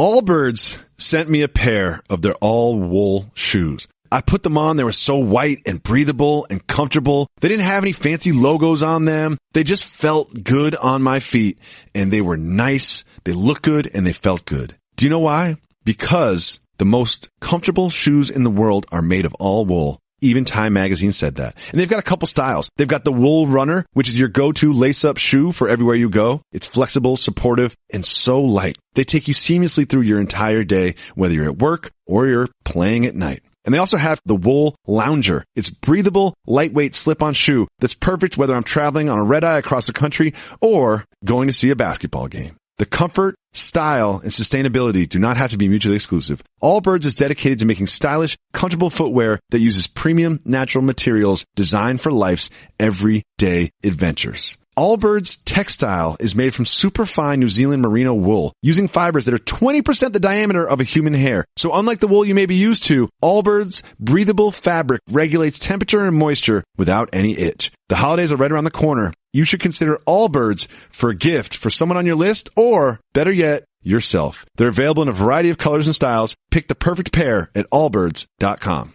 Allbirds sent me a pair of their all-wool shoes. I put them on. They were so white and breathable and comfortable. They didn't have any fancy logos on them. They just felt good on my feet, and they were nice. They looked good, and they felt good. Do you know why? Because the most comfortable shoes in the world are made of all wool. Even Time Magazine said that. And they've got a couple styles. They've got the Wool Runner, which is your go-to lace-up shoe for everywhere you go. It's flexible, supportive, and so light. They take you seamlessly through your entire day, whether you're at work or you're playing at night. And they also have the Wool Lounger. It's breathable, lightweight slip-on shoe that's perfect whether I'm traveling on a red-eye across the country or going to see a basketball game. The comfort, style, and sustainability do not have to be mutually exclusive. Allbirds is dedicated to making stylish, comfortable footwear that uses premium natural materials designed for life's everyday adventures. Allbirds textile is made from superfine New Zealand merino wool, using fibers that are 20% the diameter of a human hair. So unlike the wool you may be used to, Allbirds' breathable fabric regulates temperature and moisture without any itch. The holidays are right around the corner. You should consider Allbirds for a gift for someone on your list, or better yet, yourself. They're available in a variety of colors and styles. Pick the perfect pair at allbirds.com.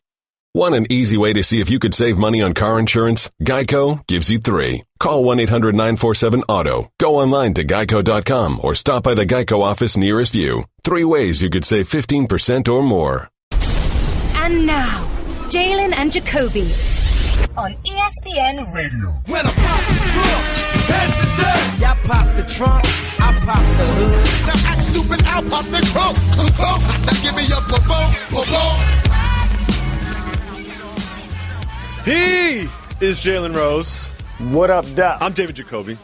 Want an easy way to see if you could save money on car insurance? Geico gives you 3. Call 1-800-947-AUTO. Go online to geico.com or stop by the Geico office nearest you. 3 ways you could save 15% or more. And now, Jalen and Jacoby on ESPN Radio. When I pop the trunk, head to death. Y'all pop the trunk, I pop the hood. Now act stupid, I'll pop the trunk. Now give me your boom. He is Jalen Rose. What up, Doc? I'm David Jacoby.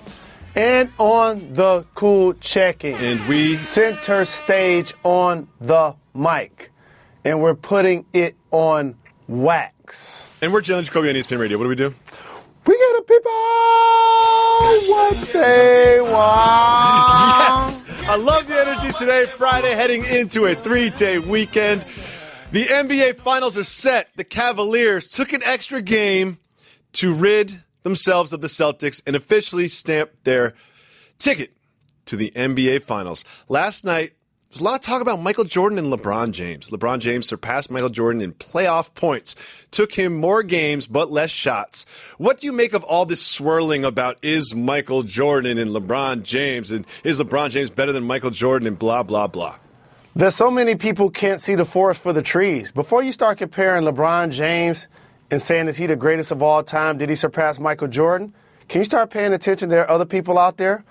And on the cool check-in. And we center stage on the mic. And we're putting it on wax. And we're Jalen Jacoby on ESPN Radio. What do we do? We get the people what they want. Yes! I love the energy today, Friday, heading into a 3-day weekend. The NBA Finals are set. The Cavaliers took an extra game to rid themselves of the Celtics and officially stamp their ticket to the NBA Finals. Last night, there's a lot of talk about Michael Jordan and LeBron James. LeBron James surpassed Michael Jordan in playoff points. Took him more games, but less shots. What do you make of all this swirling about is Michael Jordan and LeBron James? And is LeBron James better than Michael Jordan and blah, blah, blah? There's so many people can't see the forest for the trees. Before you start comparing LeBron James and saying, is he the greatest of all time? Did he surpass Michael Jordan? Can you start paying attention? There are other people out there,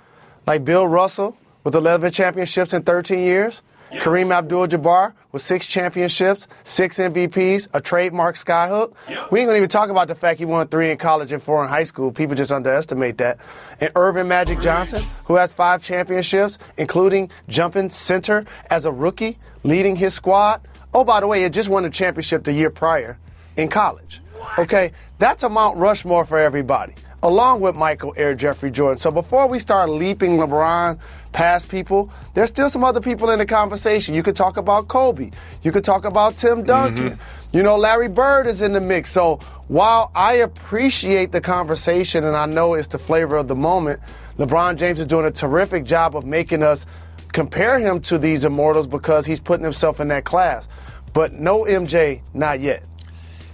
like Bill Russell with 11 championships in 13 years. Yeah. Kareem Abdul-Jabbar with 6 championships, 6 MVPs, a trademark skyhook. Yeah. We ain't going to even talk about the fact he won 3 in college and 4 in high school. People just underestimate that. And Irvin Magic Johnson, who has 5 championships, including jumping center as a rookie, leading his squad. Oh, by the way, it just won a championship the year prior in college. Okay, that's a Mount Rushmore for everybody, along with Michael Air Jeffrey Jordan. So before we start leaping LeBron past people, there's still some other people in the conversation. You could talk about Kobe. You could talk about Tim Duncan. Mm-hmm. You know, Larry Bird is in the mix. So while I appreciate the conversation and I know it's the flavor of the moment, LeBron James is doing a terrific job of making us compare him to these immortals because he's putting himself in that class. But no MJ, not yet.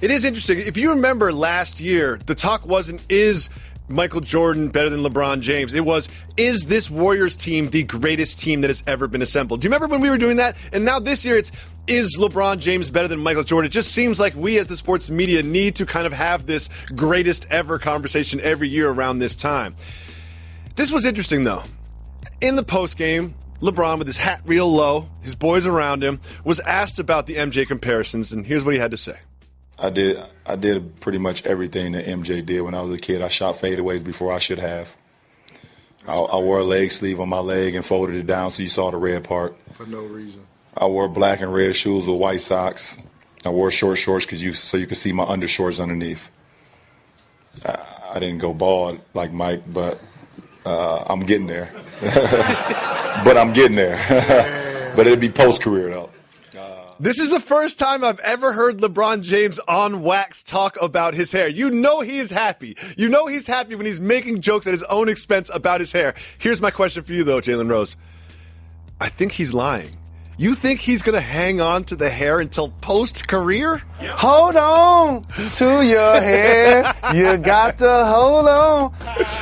It is interesting. If you remember last year, the talk wasn't, is Michael Jordan better than LeBron James? It was, is this Warriors team the greatest team that has ever been assembled? Do you remember when we were doing that? And now this year it's, is LeBron James better than Michael Jordan? It just seems like we as the sports media need to kind of have this greatest ever conversation every year around this time. This was interesting, though. In the postgame, LeBron, with his hat real low, his boys around him, was asked about the MJ comparisons, and here's what he had to say. I did pretty much everything that MJ did when I was a kid. I shot fadeaways before I should have. I wore a leg sleeve on my leg and folded it down so you saw the red part. For no reason. I wore black and red shoes with white socks. I wore short shorts so you could see my undershorts underneath. I didn't go bald like Mike, but I'm getting there. But I'm getting there. But it'll be post-career, though. This is the first time I've ever heard LeBron James on wax talk about his hair. You know he is happy. You know he's happy when he's making jokes at his own expense about his hair. Here's my question for you, though, Jalen Rose. I think he's lying. You think he's going to hang on to the hair until post-career? Hold on to your hair. You got to hold on.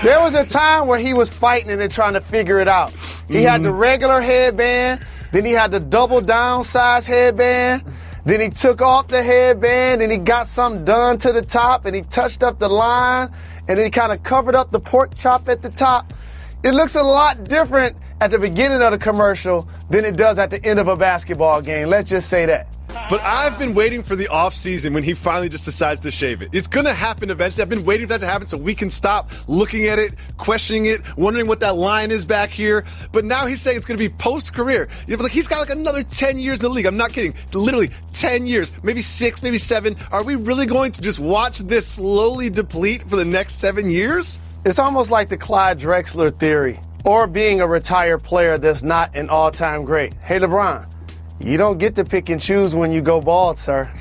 There was a time where he was fighting and trying to figure it out. He had the regular headband, then he had the double down-size headband, then he took off the headband and he got something done to the top and he touched up the line and then he kind of covered up the pork chop at the top. It looks a lot different at the beginning of the commercial than it does at the end of a basketball game. Let's just say that. But I've been waiting for the offseason when he finally just decides to shave it. It's going to happen eventually. I've been waiting for that to happen so we can stop looking at it, questioning it, wondering what that line is back here. But now he's saying it's going to be post-career. He's got like another 10 years in the league. I'm not kidding. Literally 10 years, maybe 6, maybe 7. Are we really going to just watch this slowly deplete for the next 7 years? It's almost like the Clyde Drexler theory, or being a retired player that's not an all-time great. Hey, LeBron, you don't get to pick and choose when you go bald, sir.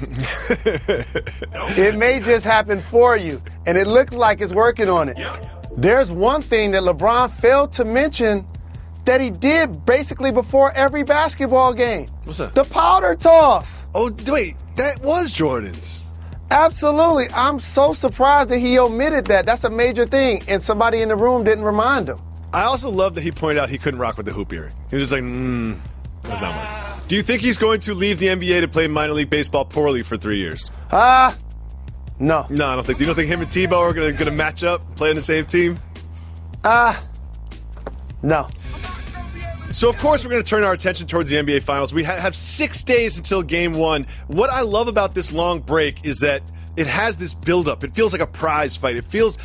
It may just happen for you, and it looks like it's working on it. There's one thing that LeBron failed to mention that he did basically before every basketball game. What's that? The powder toss. Oh, wait, that was Jordan's. Absolutely. I'm so surprised that he omitted that. That's a major thing, and somebody in the room didn't remind him. I also love that he pointed out he couldn't rock with the hoop earring. He was just like, that's not mine. Do you think he's going to leave the NBA to play minor league baseball poorly for 3 years? No. No, I don't think. Do you don't think him and Tebow are going to match up, play on the same team? No. So, of course, we're going to turn our attention towards the NBA Finals. We have 6 days until Game 1. What I love about this long break is that it has this buildup. It feels like a prize fight. It feels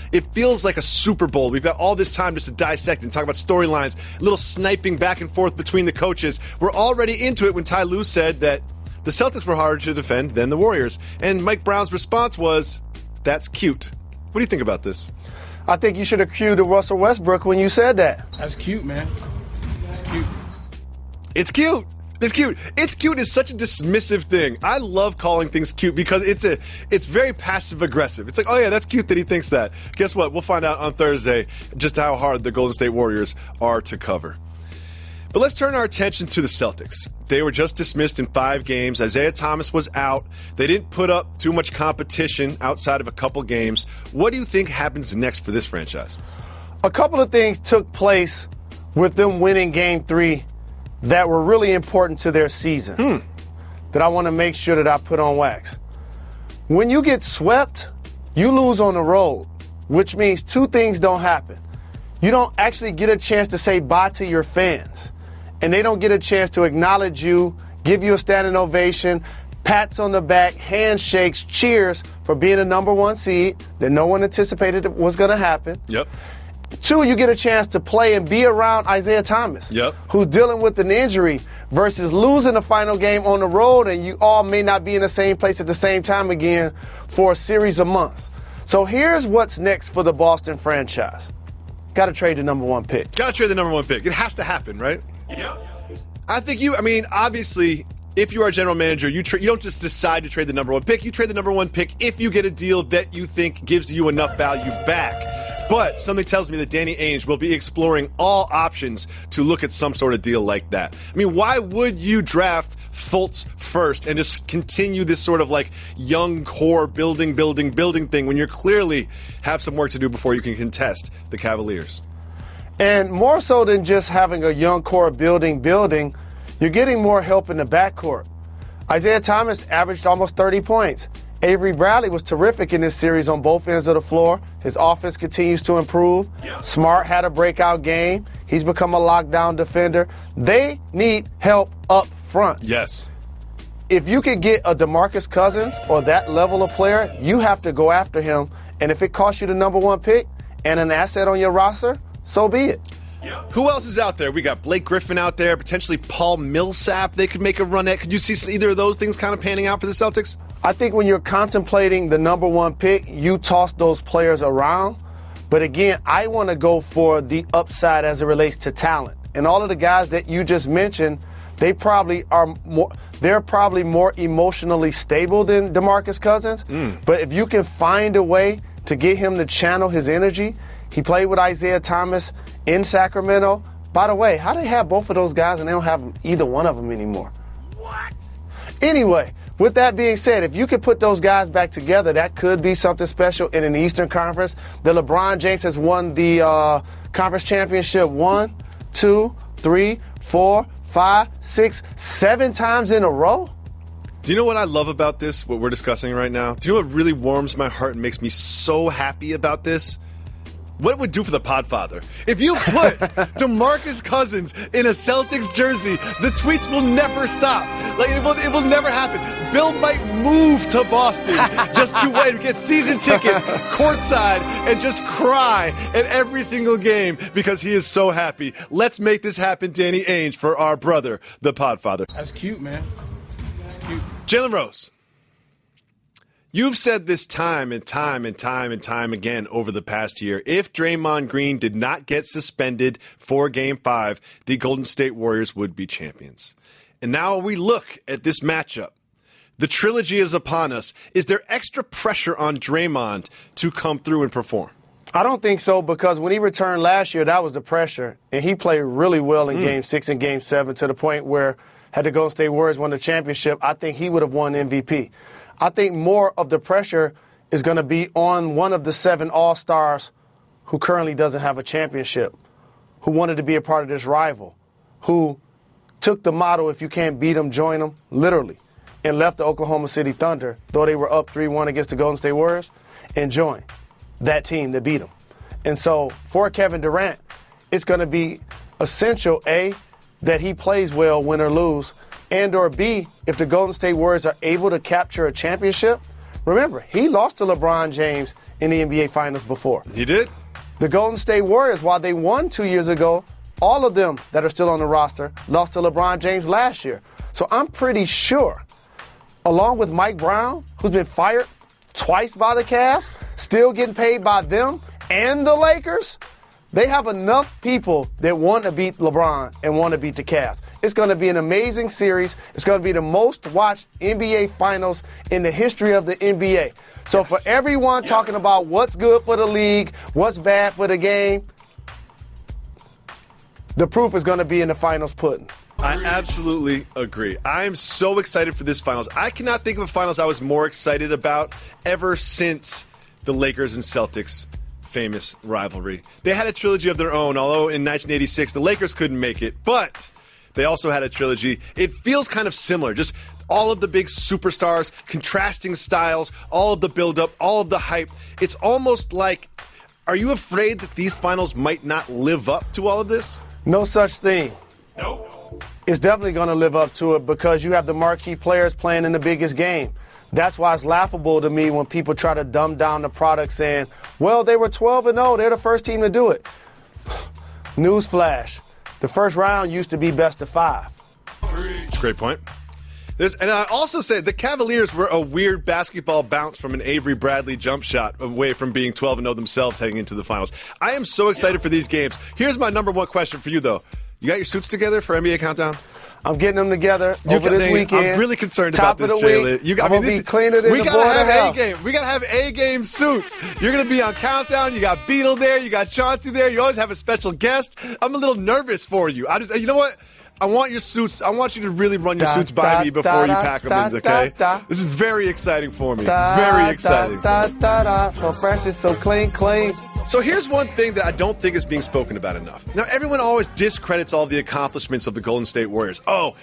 like a Super Bowl. We've got all this time just to dissect and talk about storylines, little sniping back and forth between the coaches. We're already into it when Ty Lue said that the Celtics were harder to defend than the Warriors. And Mike Brown's response was, that's cute. What do you think about this? I think you should have cued Russell Westbrook when you said that. That's cute, man. It's cute. It's cute. It's cute. It's cute is such a dismissive thing. I love calling things cute because it's very passive aggressive. It's like, oh yeah, that's cute that he thinks that. Guess what? We'll find out on Thursday just how hard the Golden State Warriors are to cover. But let's turn our attention to the Celtics. They were just dismissed in 5 games. Isaiah Thomas was out. They didn't put up too much competition outside of a couple games. What do you think happens next for this franchise? A couple of things took place with them winning Game 3 that were really important to their season that I want to make sure that I put on wax. When you get swept, you lose on the road, which means 2 things don't happen. You don't actually get a chance to say bye to your fans, and they don't get a chance to acknowledge you, give you a standing ovation, pats on the back, handshakes, cheers for being a number 1 seed that no one anticipated was going to happen. Yep. 2, you get a chance to play and be around Isaiah Thomas, who's dealing with an injury, versus losing the final game on the road, and you all may not be in the same place at the same time again for a series of months. So here's what's next for the Boston franchise. Got to trade the number 1 pick. Got to trade the number 1 pick. It has to happen, right? Yeah. Obviously, if you are a general manager, you don't just decide to trade the number 1 pick. You trade the number 1 pick if you get a deal that you think gives you enough value back. But something tells me that Danny Ainge will be exploring all options to look at some sort of deal like that. I mean, why would you draft Fultz first and just continue this sort of like young core building thing when you clearly have some work to do before you can contest the Cavaliers? And more so than just having a young core building, you're getting more help in the backcourt. Isaiah Thomas averaged almost 30 points. Avery Bradley was terrific in this series on both ends of the floor. His offense continues to improve. Smart had a breakout game. He's become a lockdown defender. They need help up front. Yes. If you could get a DeMarcus Cousins or that level of player, you have to go after him. And if it costs you the number 1 pick and an asset on your roster, so be it. Who else is out there? We got Blake Griffin out there, potentially Paul Millsap they could make a run at. Could you see either of those things kind of panning out for the Celtics? I think when you're contemplating the number 1 pick, you toss those players around. But again, I want to go for the upside as it relates to talent. And all of the guys that you just mentioned, they're probably more emotionally stable than DeMarcus Cousins. But if you can find a way to get him to channel his energy, he played with Isaiah Thomas in Sacramento, By the way, how do they have both of those guys and they don't have either one of them anymore? What? Anyway, with that being said, if you could put those guys back together, that could be something special in an Eastern Conference. The LeBron James has won the conference championship 1, 2, 3, 4, 5, 6, 7 times in a row. Do you know what I love about this, what we're discussing right now? Do you know what really warms my heart and makes me so happy about this? What it would do for the Podfather. If you put DeMarcus Cousins in a Celtics jersey, the tweets will never stop. Like, it will never happen. Bill might move to Boston just to wait, get season tickets, courtside, and just cry at every single game because he is so happy. Let's make this happen, Danny Ainge, for our brother, the Podfather. That's cute, man. That's cute. Jalen Rose. You've said this time and time and time and time again over the past year. If Draymond Green did not get suspended for Game 5, the Golden State Warriors would be champions. And now we look at this matchup. The trilogy is upon us. Is there extra pressure on Draymond to come through and perform? I don't think so, because when he returned last year, that was the pressure. And he played really well in Game 6 and Game 7 to the point where had the Golden State Warriors won the championship, I think he would have won MVP. I think more of the pressure is going to be on one of the 7 All-Stars who currently doesn't have a championship, who wanted to be a part of this rival, who took the motto, if you can't beat them, join them, literally, and left the Oklahoma City Thunder, though they were up 3-1 against the Golden State Warriors, and joined that team that beat them. And so for Kevin Durant, it's going to be essential, A, that he plays well, win or lose, and or B, if the Golden State Warriors are able to capture a championship. Remember, he lost to LeBron James in the NBA Finals before. He did? The Golden State Warriors, while they won 2 years ago, all of them that are still on the roster lost to LeBron James last year. So I'm pretty sure, along with Mike Brown, who's been fired twice by the Cavs, still getting paid by them and the Lakers, they have enough people that want to beat LeBron and want to beat the Cavs. It's going to be an amazing series. It's going to be the most watched NBA Finals in the history of the NBA. So for everyone talking about what's good for the league, what's bad for the game, the proof is going to be in the finals pudding. I absolutely agree. I am so excited for this finals. I cannot think of a finals I was more excited about ever since the Lakers and Celtics famous rivalry. They had a trilogy of their own, although in 1986 the Lakers couldn't make it, but they also had a trilogy. It feels kind of similar, just all of the big superstars, contrasting styles, all of the build-up, all of the hype. It's almost like, are you afraid that these finals might not live up to all of this? No such thing. No. It's definitely going to live up to it because you have the marquee players playing in the biggest game. That's why it's laughable to me when people try to dumb down the product saying, well, they were 12-0, they're the first team to do it. Newsflash. The first round used to be best of 5. That's a great point. And I also say the Cavaliers were a weird basketball bounce from an Avery Bradley jump shot away from being 12-0 themselves heading into the finals. I am so excited for these games. Here's my number one question for you, though. You got your suits together for NBA Countdown? I'm getting them together over this weekend. I'm really concerned about this, Jalen. I'm going to be cleaner than the board of hell. We got to have A-game suits. You're going to be on Countdown. You got Beetle there. You got Chauncey there. You always have a special guest. I'm a little nervous for you. You know what? I want your suits. I want you to really run your suits by me before you pack them in, okay? This is very exciting for me. Very exciting. So fresh and so clean. So here's one thing that I don't think is being spoken about enough. Now, everyone always discredits all the accomplishments of the Golden State Warriors. Oh,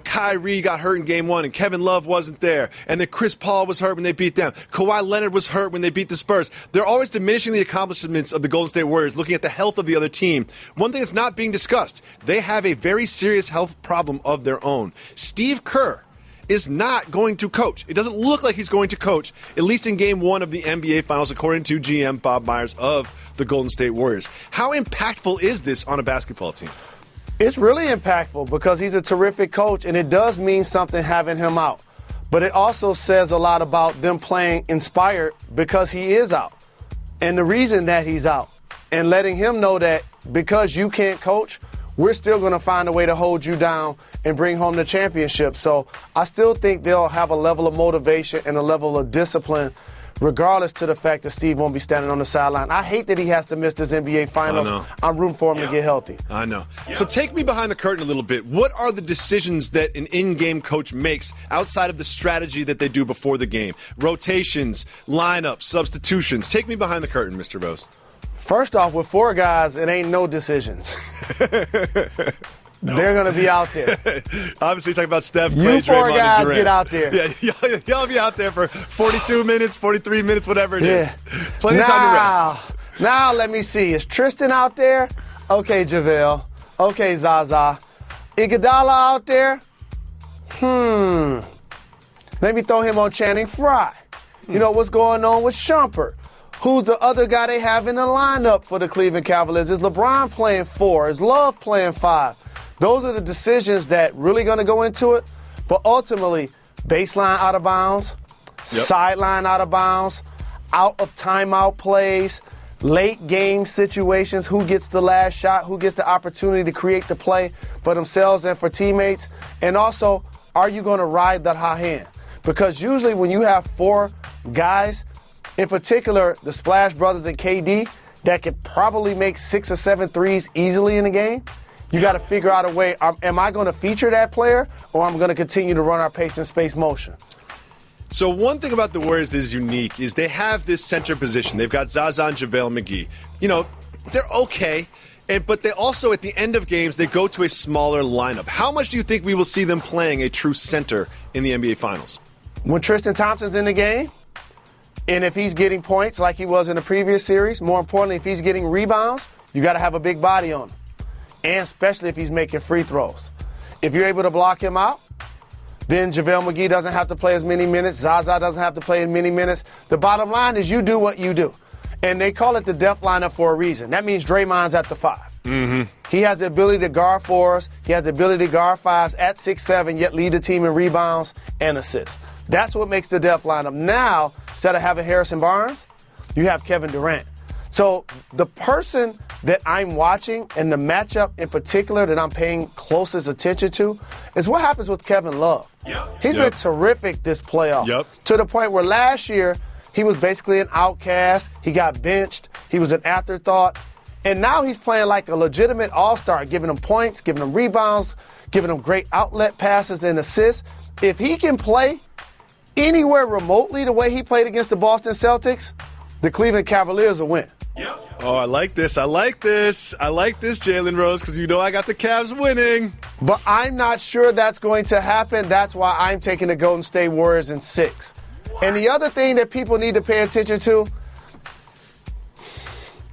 Kyrie got hurt in Game 1 and Kevin Love wasn't there. And then Chris Paul was hurt when they beat them. Kawhi Leonard was hurt when they beat the Spurs. They're always diminishing the accomplishments of the Golden State Warriors, looking at the health of the other team. One thing that's not being discussed, they have a very serious health problem of their own. Steve Kerr is not going to coach. It doesn't look like he's going to coach, at least in Game 1 of the NBA Finals, according to GM Bob Myers of the Golden State Warriors. How impactful is this on a basketball team? It's really impactful because he's a terrific coach, and it does mean something having him out. But it also says a lot about them playing inspired because he is out. And the reason that he's out, and letting him know that because you can't coach, we're still going to find a way to hold you down and bring home the championship. So I still think they'll have a level of motivation and a level of discipline regardless to the fact that Steve won't be standing on the sideline. I hate that he has to miss this NBA Finals. I know. I'm rooting for him to get healthy. I know. So take me behind the curtain a little bit. What are the decisions that an in-game coach makes outside of the strategy that they do before the game? Rotations, lineups, substitutions. Take me behind the curtain, Mr. Rose. First off, with 4 guys, it ain't no decisions. They're going to be out there. Obviously, talking about Steph, Clay, You 4 Draymond, guys and Durant. get out there. Yeah, y'all be out there for 42 minutes, 43 minutes, whatever it is. Plenty of time to rest. Now, let me see. Is Tristan out there? Okay, JaVale. Okay, Zaza. Iguodala out there? Maybe throw him on Channing Frye. You know what's going on with Shumpert? Who's the other guy they have in the lineup for the Cleveland Cavaliers? Is LeBron playing 4? Is Love playing 5? Those are the decisions that really going to go into it. But ultimately, baseline out of bounds, sideline out of bounds, out of timeout plays, late game situations, who gets the last shot, who gets the opportunity to create the play for themselves and for teammates. And also, are you going to ride that hot hand? Because usually when you have 4 guys, in particular, the Splash Brothers and KD, that could probably make 6 or 7 threes easily in a game, you got to figure out a way. Am I going to feature that player, or am I going to continue to run our pace and space motion? So one thing about the Warriors that is unique is they have this center position. They've got Zaza and JaVale McGee. You know, they're okay, but they also, at the end of games, they go to a smaller lineup. How much do you think we will see them playing a true center in the NBA Finals? When Tristan Thompson's in the game, and if he's getting points like he was in the previous series, more importantly, if he's getting rebounds, you got to have a big body on him. And especially if he's making free throws. If you're able to block him out, then JaVale McGee doesn't have to play as many minutes. Zaza doesn't have to play as many minutes. The bottom line is you do what you do. And they call it the depth lineup for a reason. That means Draymond's at the 5. He has the ability to guard 4s. He has the ability to guard 5s at 6'7", yet lead the team in rebounds and assists. That's what makes the depth lineup. Now, instead of having Harrison Barnes, you have Kevin Durant. So the person that I'm watching and the matchup in particular that I'm paying closest attention to is what happens with Kevin Love. He's been terrific this playoff. To the point where last year he was basically an outcast. He got benched. He was an afterthought. And now he's playing like a legitimate all-star, giving them points, giving them rebounds, giving them great outlet passes and assists. If he can play anywhere remotely the way he played against the Boston Celtics, the Cleveland Cavaliers will win. Oh, I like this. I like this, Jalen Rose, because you know I got the Cavs winning. But I'm not sure that's going to happen. That's why I'm taking the Golden State Warriors in 6. And the other thing that people need to pay attention to,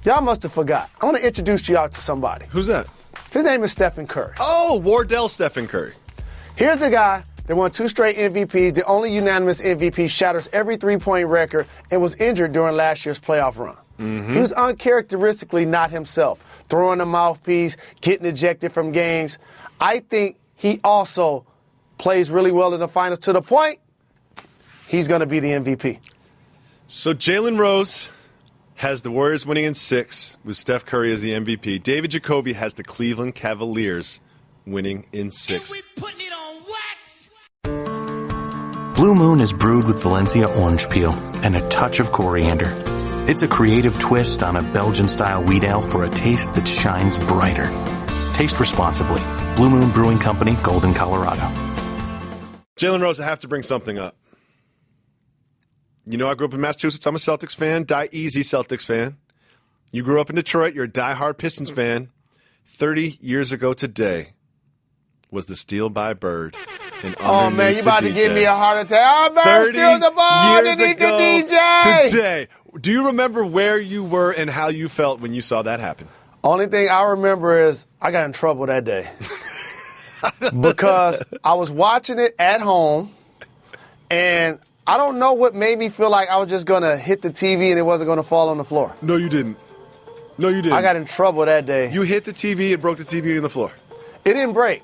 y'all must have forgot. I want to introduce you out to somebody. Who's that? His name is Stephen Curry. Oh, Wardell Stephen Curry. Here's the guy that won 2 straight MVPs, the only unanimous MVP, shatters every three-point record, and was injured during last year's playoff run. He was uncharacteristically not himself, throwing a mouthpiece, getting ejected from games. I think he also plays really well in the finals to the point he's going to be the MVP. So Jalen Rose has the Warriors winning in 6 with Steph Curry as the MVP. David Jacoby has the Cleveland Cavaliers winning in 6. And we putting it on wax. Blue Moon is brewed with Valencia orange peel and a touch of coriander. It's a creative twist on a Belgian-style wheat ale for a taste that shines brighter. Taste responsibly. Blue Moon Brewing Company, Golden, Colorado. Jalen Rose, I have to bring something up. You know I grew up in Massachusetts. I'm a Celtics fan, die-easy Celtics fan. You grew up in Detroit. You're a die-hard Pistons fan. 30 years ago today was the steal by Bird. Oh, man, you about to give me a heart attack. Oh, Bird steals the ball underneath the DJ. Today. Do you remember where you were and how you felt when you saw that happen? Only thing I remember is I got in trouble that day. Because I was watching it at home, and I don't know what made me feel like I was just going to hit the TV and it wasn't going to fall on the floor. No, you didn't. No, you didn't. I got in trouble that day. You hit the TV and broke the TV on the floor. It didn't break.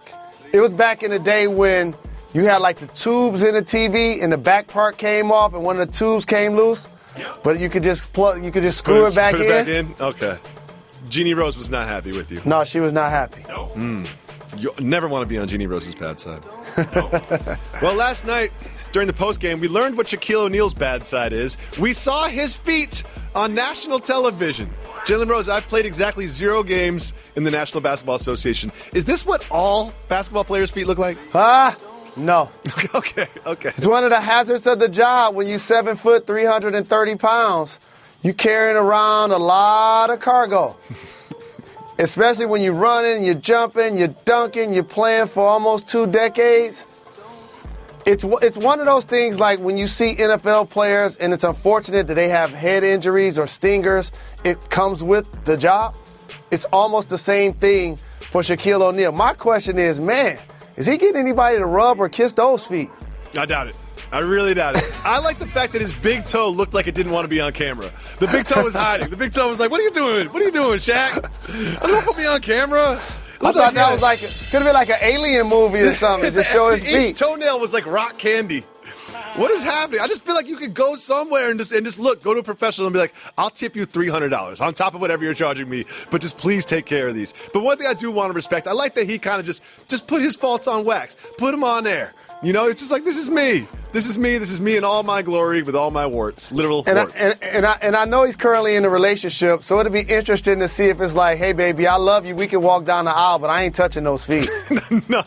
It was back in the day when you had like the tubes in the TV and the back part came off and one of the tubes came loose. But you could just screw it back in. Put it back in? Okay. Jeannie Rose was not happy with you. No, she was not happy. You never want to be on Jeannie Rose's bad side. Well, last night, during the postgame, we learned what Shaquille O'Neal's bad side is. We saw his feet on national television. Jalen Rose, I've played exactly 0 games in the National Basketball Association. Is this what all basketball players' feet look like? No. Okay. It's one of the hazards of the job when you're 7 foot, 330 pounds. You're carrying around a lot of cargo. Especially when you're running, you're jumping, you're dunking, you're playing for almost 2 decades. It's one of those things like when you see NFL players and it's unfortunate that they have head injuries or stingers, it comes with the job. It's almost the same thing for Shaquille O'Neal. My question is, man, is he getting anybody to rub or kiss those feet? I doubt it. I really doubt it. I like the fact that his big toe looked like it didn't want to be on camera. The big toe was hiding. The big toe was like, what are you doing? What are you doing, Shaq? Don't put me on camera. I thought that was like, could have been like an alien movie or something. Just show his feet. Each toenail was like rock candy. What is happening? I just feel like you could go somewhere and just look, go to a professional and be like, I'll tip you $300 on top of whatever you're charging me, but just please take care of these. But one thing I do want to respect, I like that he kind of just put his faults on wax, put them on air. You know, it's just like, this is me. This is me in all my glory with all my warts, literal warts. And I know he's currently in a relationship, so it'll be interesting to see if it's like, hey, baby, I love you. We can walk down the aisle, but I ain't touching those feet. No.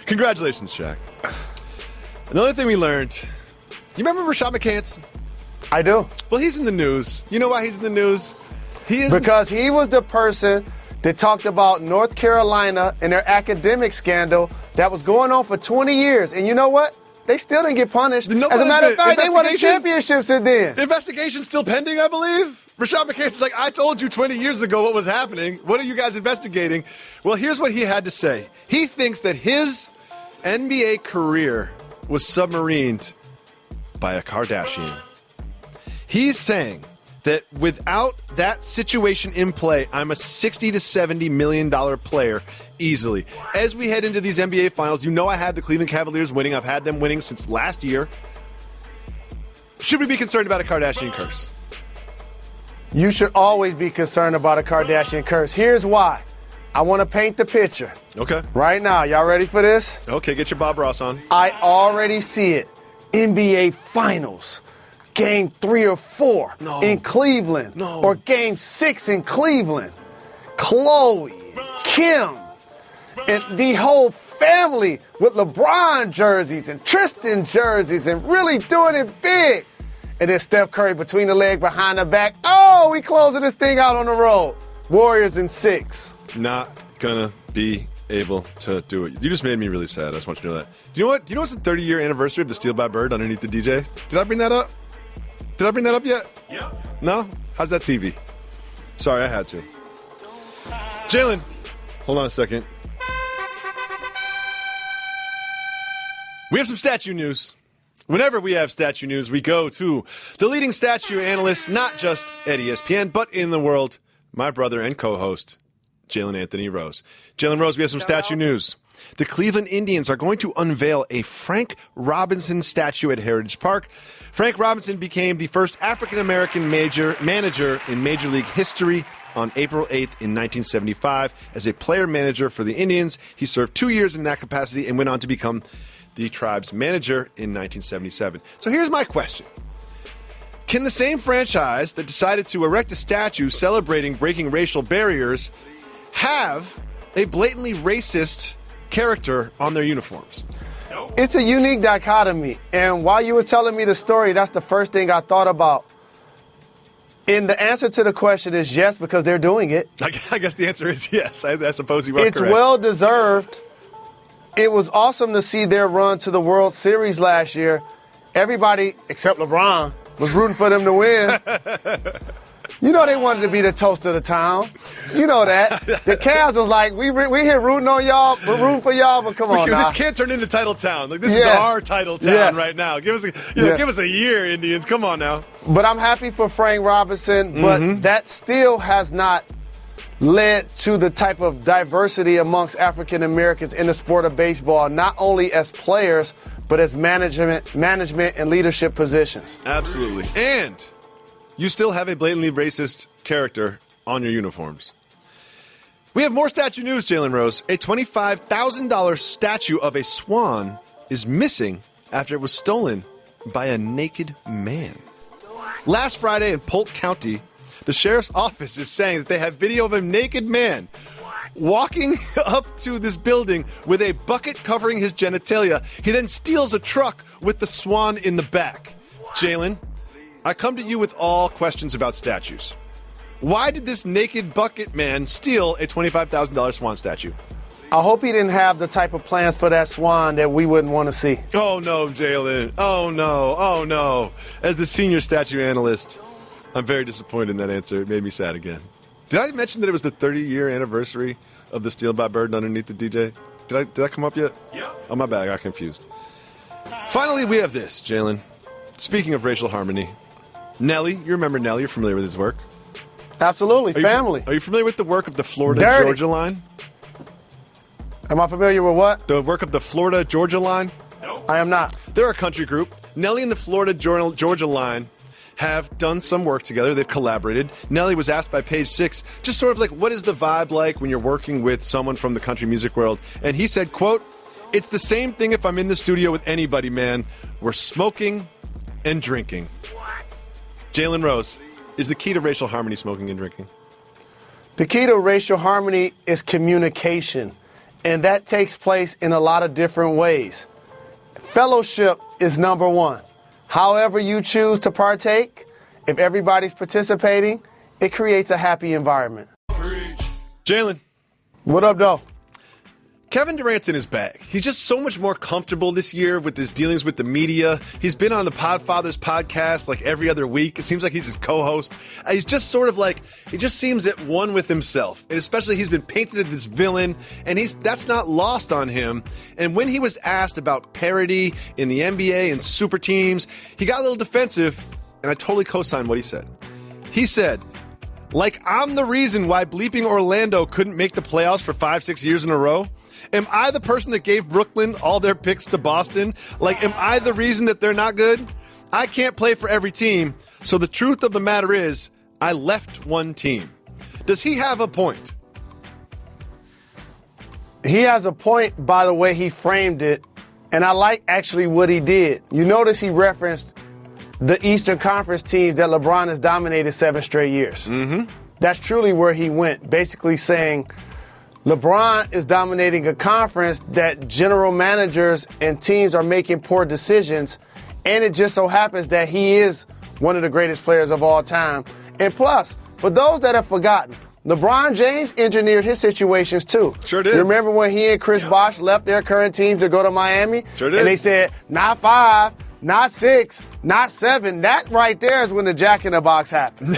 Congratulations, Shaq. Another thing we learned, you remember Rashad McCants? I do. Well, he's in the news. You know why he's in the news? Because he was the person that talked about North Carolina and their academic scandal that was going on for 20 years. And you know what? They still didn't get punished. As a matter of fact, they won a championship since then. Investigation's still pending, I believe. Rashad McCants is like, I told you 20 years ago what was happening. What are you guys investigating? Well, here's what he had to say. He thinks that his NBA career was submarined by a Kardashian. He's saying that without that situation in play, I'm a $60 to $70 million player easily. As we head into these NBA finals, you know I had the Cleveland Cavaliers winning. I've had them winning since last year. Should we be concerned about a Kardashian curse? You should always be concerned about a Kardashian curse. Here's why. I want to paint the picture. Okay. Right now. Y'all ready for this? Okay, get your Bob Ross on. I already see it. NBA Finals. Game 3 or 4 in Cleveland. No. Or Game 6 in Cleveland. Chloe, Kim, and the whole family with LeBron jerseys and Tristan jerseys and really doing it big. And then Steph Curry between the leg, behind the back. Oh, we closing this thing out on the road. Warriors in 6. Not gonna be able to do it. You just made me really sad. I just want you to know that. Do you know what? Do you know what's the 30-year anniversary of the Steal by Bird underneath the DJ? Did I bring that up? Did I bring that up yet? Yeah. No? How's that TV? Sorry, I had to. Jalen, hold on a second. We have some statue news. Whenever we have statue news, we go to the leading statue analyst, not just at ESPN, but in the world, my brother and co-host, Jalen Anthony Rose. Jalen Rose, we have some statue news. The Cleveland Indians are going to unveil a Frank Robinson statue at Heritage Park. Frank Robinson became the first African-American manager in Major League history on April 8th in 1975. As a player-manager for the Indians, he served 2 years in that capacity and went on to become the tribe's manager in 1977. So here's my question. Can the same franchise that decided to erect a statue celebrating breaking racial barriers have a blatantly racist character on their uniforms? It's a unique dichotomy. And while you were telling me the story, that's the first thing I thought about. And the answer to the question is yes, because they're doing it. I guess the answer is yes. I suppose you are correct. It's well-deserved. It was awesome to see their run to the World Series last year. Everybody, except LeBron, was rooting for them to win. You know they wanted to be the toast of the town. You know that. The Cavs was like, we here rooting on y'all, we're rooting for y'all, but come on now. This can't turn into title town. Like, this is our title town right now. Give us a year, Indians. Come on now. But I'm happy for Frank Robinson, but that still has not led to the type of diversity amongst African Americans in the sport of baseball, not only as players, but as management and leadership positions. Absolutely. And you still have a blatantly racist character on your uniforms. We have more statue news, Jalen Rose. A $25,000 statue of a swan is missing after it was stolen by a naked man. Last Friday in Polk County, the sheriff's office is saying that they have video of a naked man walking up to this building with a bucket covering his genitalia. He then steals a truck with the swan in the back. Jalen, I come to you with all questions about statues. Why did this naked bucket man steal a $25,000 swan statue? I hope he didn't have the type of plans for that swan that we wouldn't want to see. Oh, no, Jalen. Oh, no. Oh, no. As the senior statue analyst, I'm very disappointed in that answer. It made me sad again. Did I mention that it was the 30-year anniversary of the Steal by Bird underneath the DJ? Did that come up yet? Yeah. Oh, my bad. I got confused. Finally, we have this, Jalen. Speaking of racial harmony, Nelly, you remember Nelly. You're familiar with his work. Absolutely, family. Are you familiar with the work of the Florida-Georgia line? Am I familiar with what? The work of the Florida-Georgia line? No. I am not. They're a country group. Nelly and the Florida-Georgia line have done some work together. They've collaborated. Nelly was asked by Page Six, just sort of like, what is the vibe like when you're working with someone from the country music world? And he said, quote, "It's the same thing if I'm in the studio with anybody, man. We're smoking and drinking." Jalen Rose, is the key to racial harmony smoking and drinking? The key to racial harmony is communication, and that takes place in a lot of different ways. Fellowship is number one. However you choose to partake, if everybody's participating, it creates a happy environment. Jalen. What up, though? Kevin Durant's in his bag. He's just so much more comfortable this year with his dealings with the media. He's been on the Podfathers podcast like every other week. It seems like he's his co-host. He's just sort of like, he just seems at one with himself. And especially he's been painted as this villain, and that's not lost on him. And when he was asked about parity in the NBA and super teams, he got a little defensive, and I totally co-signed what he said. He said, like, I'm the reason why bleeping Orlando couldn't make the playoffs for 5-6 years in a row. Am I the person that gave Brooklyn all their picks to Boston? Like, am I the reason that they're not good? I can't play for every team. So the truth of the matter is, I left one team. Does he have a point? He has a point by the way he framed it, and I like actually what he did. You notice he referenced the Eastern Conference teams that LeBron has dominated 7 straight years. Mm-hmm. That's truly where he went, basically saying LeBron is dominating a conference that general managers and teams are making poor decisions, and it just so happens that he is one of the greatest players of all time. And plus, for those that have forgotten, LeBron James engineered his situations too. Sure did. You remember when he and Chris Bosh left their current team to go to Miami? Sure did. And they said, not 5, not 6, not 7. That right there is when the Jack in the Box happened.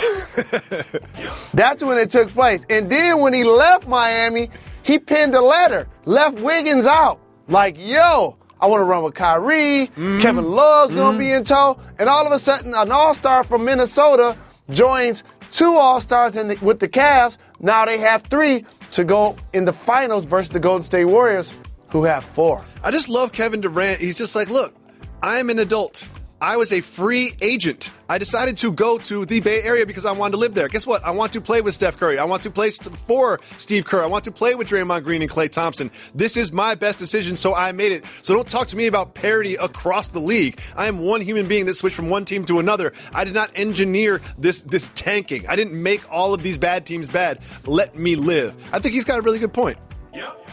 That's when it took place. And then when he left Miami, he penned a letter, left Wiggins out. Like, yo, I want to run with Kyrie. Kevin Love's going to be in tow. And all of a sudden, an all-star from Minnesota joins 2 all-stars with the Cavs. Now they have 3 to go in the finals versus the Golden State Warriors, who have 4. I just love Kevin Durant. He's just like, look, I'm an adult. I was a free agent. I decided to go to the Bay Area because I wanted to live there. Guess what? I want to play with Steph Curry. I want to play for Steve Kerr. I want to play with Draymond Green and Klay Thompson. This is my best decision, so I made it. So don't talk to me about parity across the league. I am one human being that switched from one team to another. I did not engineer this tanking. I didn't make all of these bad teams bad. Let me live. I think he's got a really good point. Yep.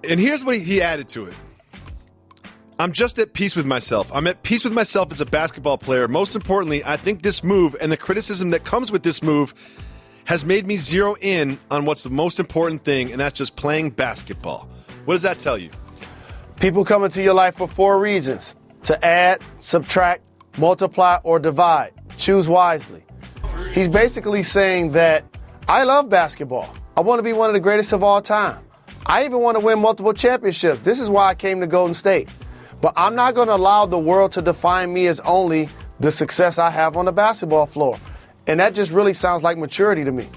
And here's what he added to it. I'm just at peace with myself. I'm at peace with myself as a basketball player. Most importantly, I think this move and the criticism that comes with this move has made me zero in on what's the most important thing, and that's just playing basketball. What does that tell you? People come into your life for 4 reasons: to add, subtract, multiply, or divide. Choose wisely. He's basically saying that I love basketball. I want to be one of the greatest of all time. I even want to win multiple championships. This is why I came to Golden State. But I'm not going to allow the world to define me as only the success I have on the basketball floor. And that just really sounds like maturity to me.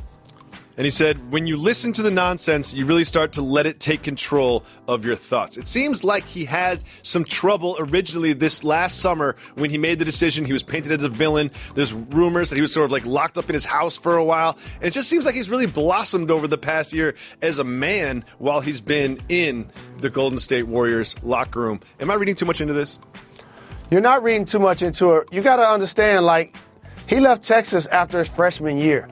And he said, when you listen to the nonsense, you really start to let it take control of your thoughts. It seems like he had some trouble originally this last summer when he made the decision. He was painted as a villain. There's rumors that he was sort of like locked up in his house for a while. And it just seems like he's really blossomed over the past year as a man while he's been in the Golden State Warriors locker room. Am I reading too much into this? You're not reading too much into it. You got to understand, like, he left Texas after his freshman year.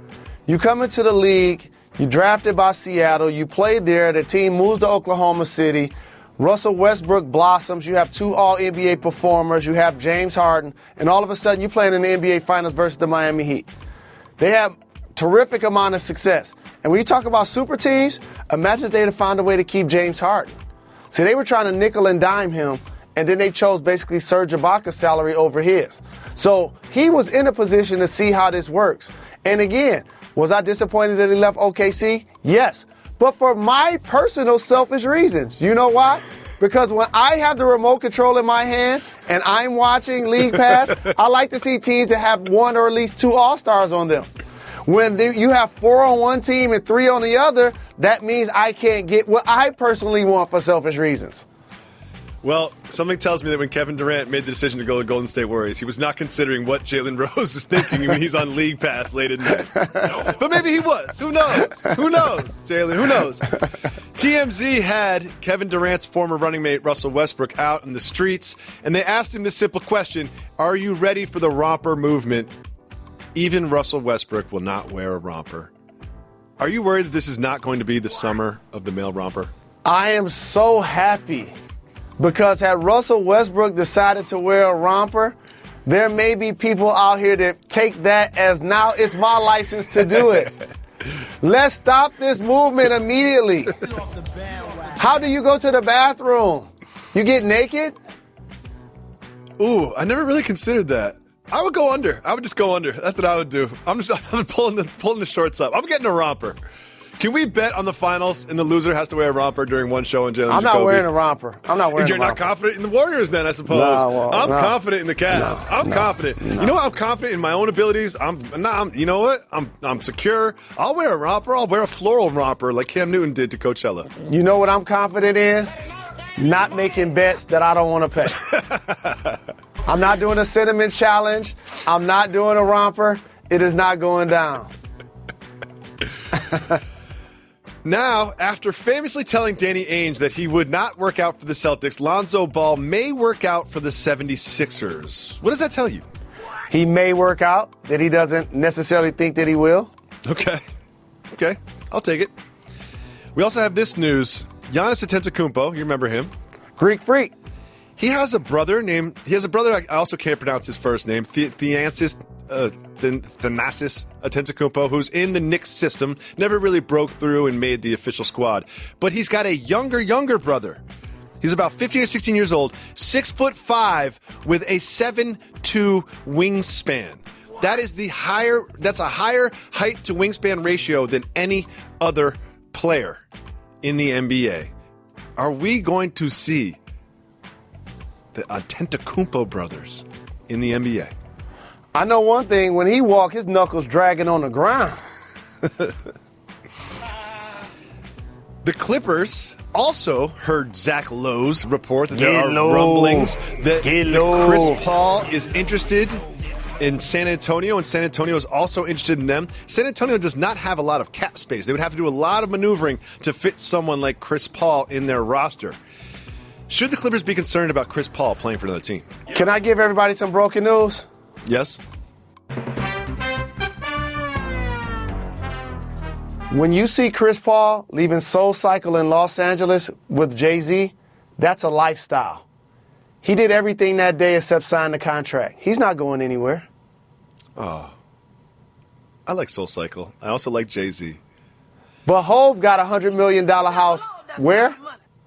You come into the league, you drafted by Seattle, you played there, the team moves to Oklahoma City, Russell Westbrook blossoms, you have 2 All-NBA performers, you have James Harden, and all of a sudden you're playing in the NBA Finals versus the Miami Heat. They have terrific amount of success. And when you talk about super teams, imagine if they'd have found a way to keep James Harden. See, they were trying to nickel and dime him, and then they chose basically Serge Ibaka's salary over his. So he was in a position to see how this works. And again, was I disappointed that he left OKC? Yes. But for my personal selfish reasons. You know why? Because when I have the remote control in my hand and I'm watching League Pass, I like to see teams that have 1 or at least 2 All-Stars on them. When you have 4 on one team and 3 on the other, that means I can't get what I personally want for selfish reasons. Well, something tells me that when Kevin Durant made the decision to go to Golden State Warriors, he was not considering what Jalen Rose is thinking when he's on League Pass late at night. But maybe he was. Who knows? Who knows, Jalen? Who knows? TMZ had Kevin Durant's former running mate, Russell Westbrook, out in the streets, and they asked him this simple question: are you ready for the romper movement? Even Russell Westbrook will not wear a romper. Are you worried that this is not going to be the summer of the male romper? I am so happy. Because had Russell Westbrook decided to wear a romper, there may be people out here that take that as now it's my license to do it. Let's stop this movement immediately. How do you go to the bathroom? You get naked? Ooh, I never really considered that. I would go under. I would just go under. That's what I would do. I'm pulling the shorts up. I'm getting a romper. Can we bet on the finals and the loser has to wear a romper during one show on Jalen Jacoby? I'm not wearing a romper. You're not confident in the Warriors then, I suppose. I'm confident in the Cavs. I'm confident. You know what? I'm confident in my own abilities. You know what? I'm secure. I'll wear a romper. I'll wear a floral romper like Cam Newton did to Coachella. You know what I'm confident in? Not making bets that I don't want to pay. I'm not doing a cinnamon challenge. I'm not doing a romper. It is not going down. Now, after famously telling Danny Ainge that he would not work out for the Celtics, Lonzo Ball may work out for the 76ers. What does that tell you? He may work out, that he doesn't necessarily think that he will. Okay, I'll take it. We also have this news. Giannis Antetokounmpo, you remember him? Greek freak. He has a brother, I also can't pronounce his first name, Thanasis Antetokounmpo, who's in the Knicks system, never really broke through and made the official squad. But he's got a younger brother. He's about 15 or 16 years old, 6'5", with a 7'2" wingspan. That's a higher height to wingspan ratio than any other player in the NBA. Are we going to see the Antetokounmpo brothers in the NBA? I know one thing, when he walks, his knuckles dragging on the ground. The Clippers also heard Zach Lowe's report that there are rumblings that Chris Paul is interested in San Antonio, and San Antonio is also interested in them. San Antonio does not have a lot of cap space. They would have to do a lot of maneuvering to fit someone like Chris Paul in their roster. Should the Clippers be concerned about Chris Paul playing for another team? Can I give everybody some broken news? Yes. When you see Chris Paul leaving Soul Cycle in Los Angeles with Jay-Z, that's a lifestyle. He did everything that day except sign the contract. He's not going anywhere. Oh. I like Soul Cycle. I also like Jay-Z. But Hov got a $100 million house. Where?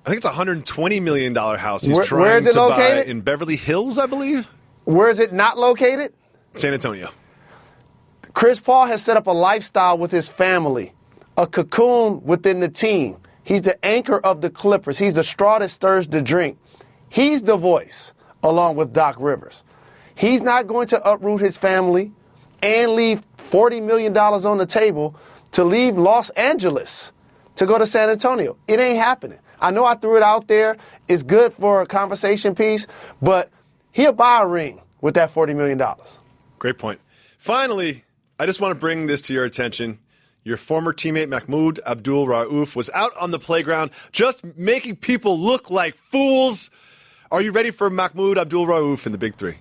I think it's a $120 million house he's trying to buy in Beverly Hills, I believe. Where is it not located? San Antonio. Chris Paul has set up a lifestyle with his family, a cocoon within the team. He's the anchor of the Clippers. He's the straw that stirs the drink. He's the voice, along with Doc Rivers. He's not going to uproot his family and leave $40 million on the table to leave Los Angeles to go to San Antonio. It ain't happening. I know I threw it out there. It's good for a conversation piece, but he'll buy a ring with that $40 million. Great point. Finally, I just want to bring this to your attention. Your former teammate Mahmoud Abdul-Rauf was out on the playground just making people look like fools. Are you ready for Mahmoud Abdul-Rauf in the Big Three?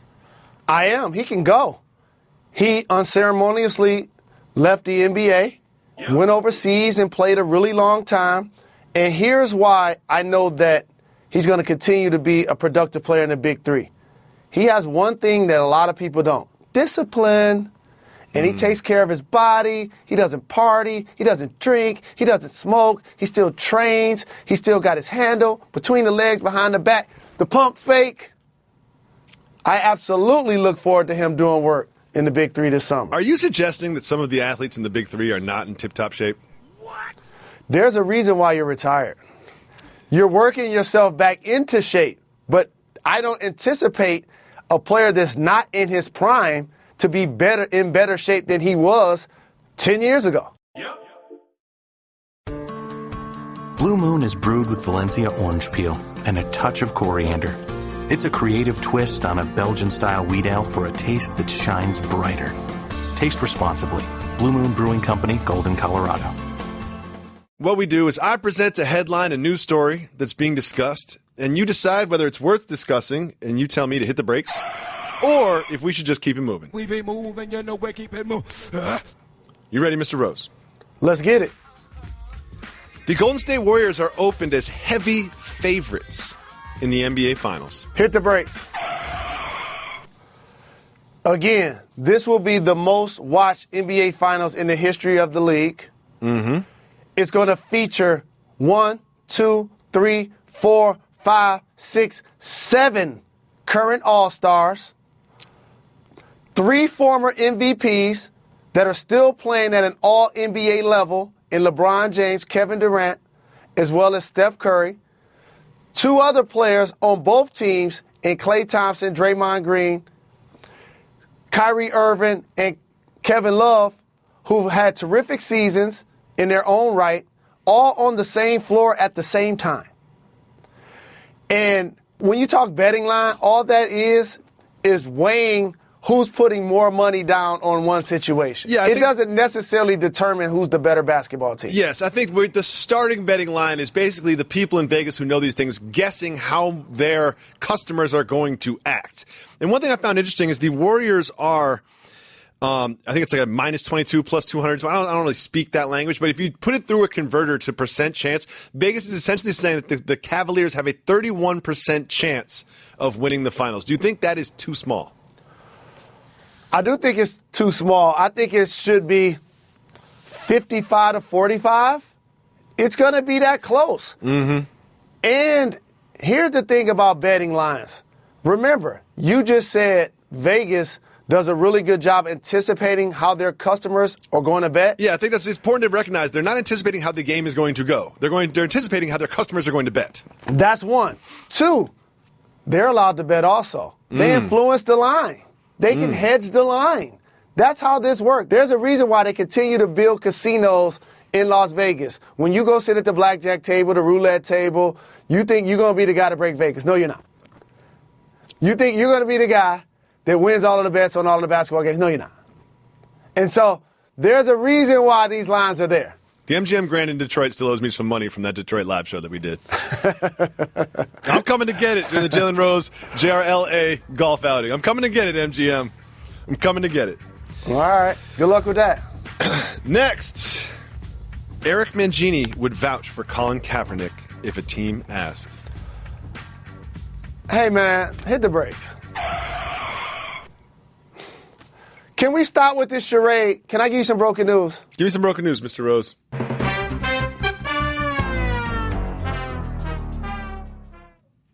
I am. He can go. He unceremoniously left the NBA, went overseas and played a really long time. And here's why I know that he's going to continue to be a productive player in the Big Three. He has one thing that a lot of people don't. Discipline. And he takes care of his body. He doesn't party. He doesn't drink. He doesn't smoke. He still trains. He still got his handle between the legs, behind the back. The pump fake. I absolutely look forward to him doing work in the Big Three this summer. Are you suggesting that some of the athletes in the Big Three are not in tip-top shape? What? There's a reason why you're retired. You're working yourself back into shape. But I don't anticipate a player that's not in his prime to be in better shape than he was 10 years ago. Blue Moon is brewed with Valencia orange peel and a touch of coriander. It's a creative twist on a Belgian-style wheat ale for a taste that shines brighter. Taste responsibly. Blue Moon Brewing Company, Golden, Colorado. What we do is I present a headline, a news story that's being discussed, and you decide whether it's worth discussing, and you tell me to hit the brakes, or if we should just keep it moving. We be moving, you know we keep it moving. You ready, Mr. Rose? Let's get it. The Golden State Warriors are opened as heavy favorites in the NBA Finals. Hit the brakes. Again, this will be the most watched NBA Finals in the history of the league. Mm-hmm. It's going to feature 1, 2, 3, 4, 5, 6, 7 current All-Stars, 3 former MVPs that are still playing at an all-NBA level in LeBron James, Kevin Durant, as well as Steph Curry, 2 other players on both teams in Klay Thompson, Draymond Green, Kyrie Irving, and Kevin Love, who've had terrific seasons in their own right, all on the same floor at the same time. And when you talk betting line, all that is weighing who's putting more money down on one situation. Yeah, it doesn't necessarily determine who's the better basketball team. Yes, I think the starting betting line is basically the people in Vegas who know these things guessing how their customers are going to act. And one thing I found interesting is the Warriors are, I think it's like a minus 22 plus 200. So I don't really speak that language, but if you put it through a converter to percent chance, Vegas is essentially saying that the Cavaliers have a 31% chance of winning the finals. Do you think that is too small? I do think it's too small. I think it should be 55 to 45. It's going to be that close. Mm-hmm. And here's the thing about betting lines. Remember, you just said Vegas does a really good job anticipating how their customers are going to bet. Yeah, I think that's important to recognize. They're not anticipating how the game is going to go. They're anticipating how their customers are going to bet. That's one. 2, they're allowed to bet also. They influence the line. They can hedge the line. That's how this works. There's a reason why they continue to build casinos in Las Vegas. When you go sit at the blackjack table, the roulette table, you think you're going to be the guy to break Vegas. No, you're not. You think you're going to be the guy that wins all of the bets on all of the basketball games. No, you're not. And so there's a reason why these lines are there. The MGM Grand in Detroit still owes me some money from that Detroit live show that we did. I'm coming to get it during the Jalen Rose JRLA golf outing. I'm coming to get it, MGM. I'm coming to get it. All right. Good luck with that. Next, Eric Mangini would vouch for Colin Kaepernick if a team asked. Hey, man, hit the brakes. Can we stop with this charade? Can I give you some broken news? Give me some broken news, Mr. Rose.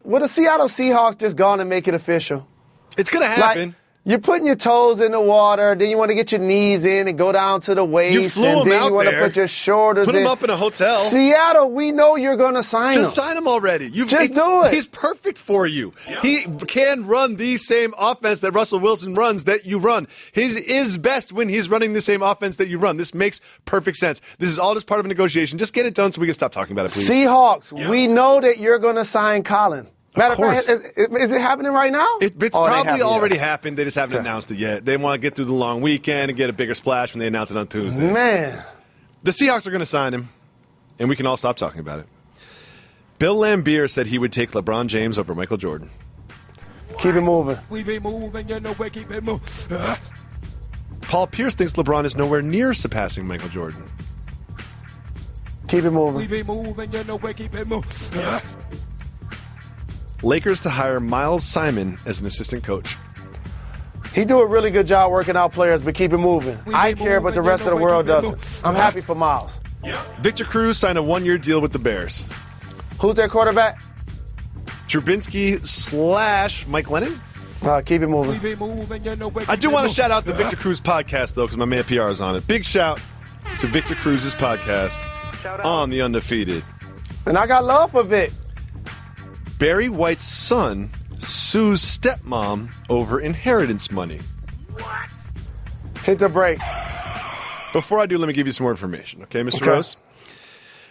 Will the Seattle Seahawks just go on and make it official? It's going to happen. You're putting your toes in the water, then you want to get your knees in and go down to the waist. You flew him then out you want there. to put your shoulders Put in. him up in a hotel. Seattle, we know you're going to sign him. Just sign him already. Just do it. He's perfect for you. Yeah. He can run the same offense that Russell Wilson runs that you run. His is best when he's running the same offense that you run. This makes perfect sense. This is all just part of a negotiation. Just get it done so we can stop talking about it, please. Seahawks, we know that you're going to sign Colin. Matter of fact, is it happening right now? It's probably already happened. They just haven't announced it yet. They want to get through the long weekend and get a bigger splash when they announce it on Tuesday. Man. The Seahawks are going to sign him, and we can all stop talking about it. Bill Laimbeer said he would take LeBron James over Michael Jordan. Keep it moving. We be moving, you know, we keep it moving. Paul Pierce thinks LeBron is nowhere near surpassing Michael Jordan. Keep it moving. We be moving, you know, we keep it moving. Lakers to hire Miles Simon as an assistant coach. He do a really good job working out players, but keep it moving. I care, but the rest of the world doesn't. I'm happy for Miles. Victor Cruz signed a one-year deal with the Bears. Who's their quarterback? Trubinsky / Mike Lennon? Keep it moving. I do want to shout out the Victor Cruz podcast, though, because my man PR is on it. Big shout to Victor Cruz's podcast on The Undefeated. And I got love for Vic. Barry White's son sues stepmom over inheritance money. What? Hit the brakes. Before I do, let me give you some more information, okay, Mr. Rose?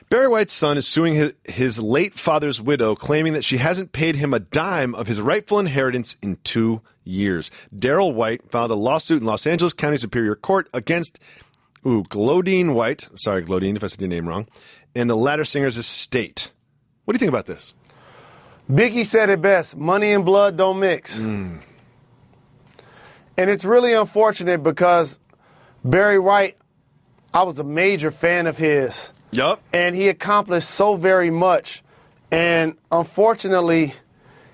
Barry White's son is suing his late father's widow, claiming that she hasn't paid him a dime of his rightful inheritance in 2 years. Daryl White filed a lawsuit in Los Angeles County Superior Court against Glodine White, sorry, Glodine, if I said your name wrong, and the latter singer's estate. What do you think about this? Biggie said it best, money and blood don't mix. And it's really unfortunate because Barry White, I was a major fan of his. Yup. And he accomplished so very much. And unfortunately,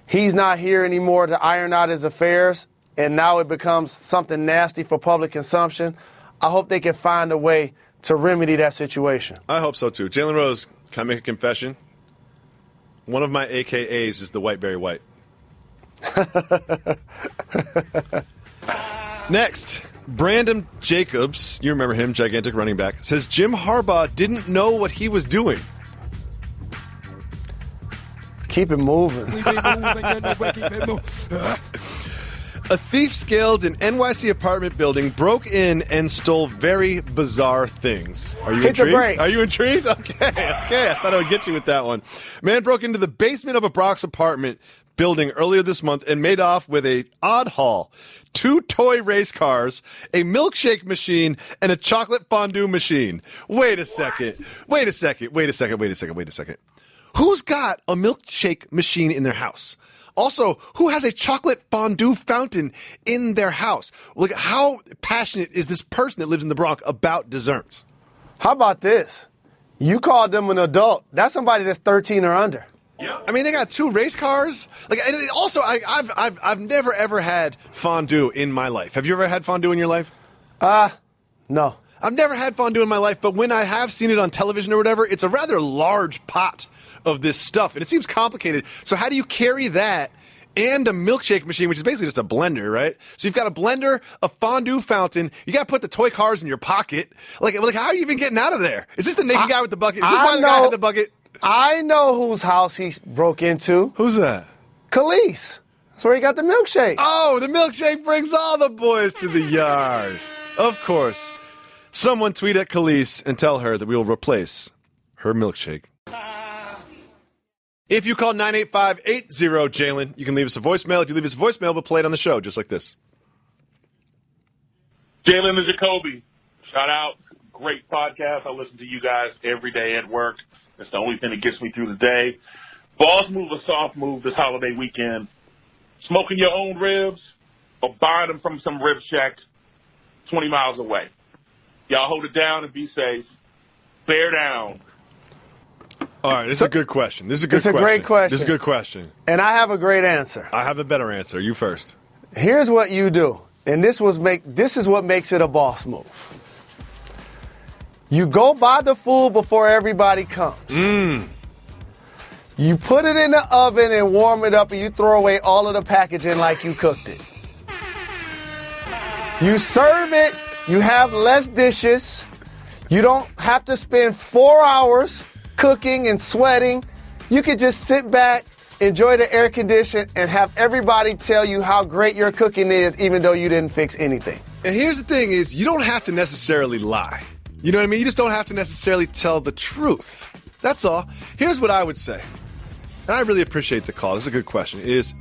he's not here anymore to iron out his affairs, and now it becomes something nasty for public consumption. I hope they can find a way to remedy that situation. I hope so, too. Jalen Rose, can I make a confession? One of my AKAs is the White Barry White. Next, Brandon Jacobs, you remember him, gigantic running back, says Jim Harbaugh didn't know what he was doing. Keep it moving. A thief scaled an NYC apartment building, broke in, and stole very bizarre things. Are you intrigued? Are you intrigued? Okay. I thought I would get you with that one. Man broke into the basement of a Bronx apartment building earlier this month and made off with a odd haul. 2 toy race cars, a milkshake machine, and a chocolate fondue machine. Wait a second. Who's got a milkshake machine in their house? Also, who has a chocolate fondue fountain in their house? Look, how passionate is this person that lives in the Bronx about desserts? How about this? You called them an adult. That's somebody that's 13 or under. I mean, they got 2 race cars. Like, and also, I've never ever had fondue in my life. Have you ever had fondue in your life? No. I've never had fondue in my life, but when I have seen it on television or whatever, it's a rather large pot of this stuff, and it seems complicated. So how do you carry that and a milkshake machine, which is basically just a blender, right? So you've got a blender, a fondue fountain. You got to put the toy cars in your pocket. Like, how are you even getting out of there? Is this the naked guy with the bucket? Is this why the guy had the bucket? I know whose house he broke into. Who's that? Khalees. That's where he got the milkshake. Oh, the milkshake brings all the boys to the yard. Of course. Someone tweet at Khalees and tell her that we will replace her milkshake. If you call 985-80-JALEN, you can leave us a voicemail. If you leave us a voicemail, we'll play it on the show, just like this. Jalen Jacoby, shout out. Great podcast. I listen to you guys every day at work. It's the only thing that gets me through the day. Boss move or soft move this holiday weekend. Smoking your own ribs or buying them from some rib shack 20 miles away. Y'all hold it down and be safe. Bear down. All right, this is a good question. This is a great question. This is a good question. And I have a great answer. I have a better answer. You first. Here's what you do. And this is what makes it a boss move. You go buy the food before everybody comes. You put it in the oven and warm it up, and you throw away all of the packaging like you cooked it. You serve it. You have less dishes. You don't have to spend 4 hours cooking and sweating. You can just sit back, enjoy the air condition, and have everybody tell you how great your cooking is, even though you didn't fix anything. And here's the thing is, you don't have to necessarily lie. You know what I mean? You just don't have to necessarily tell the truth. That's all. Here's what I would say. And I really appreciate the call. This is a good question. Is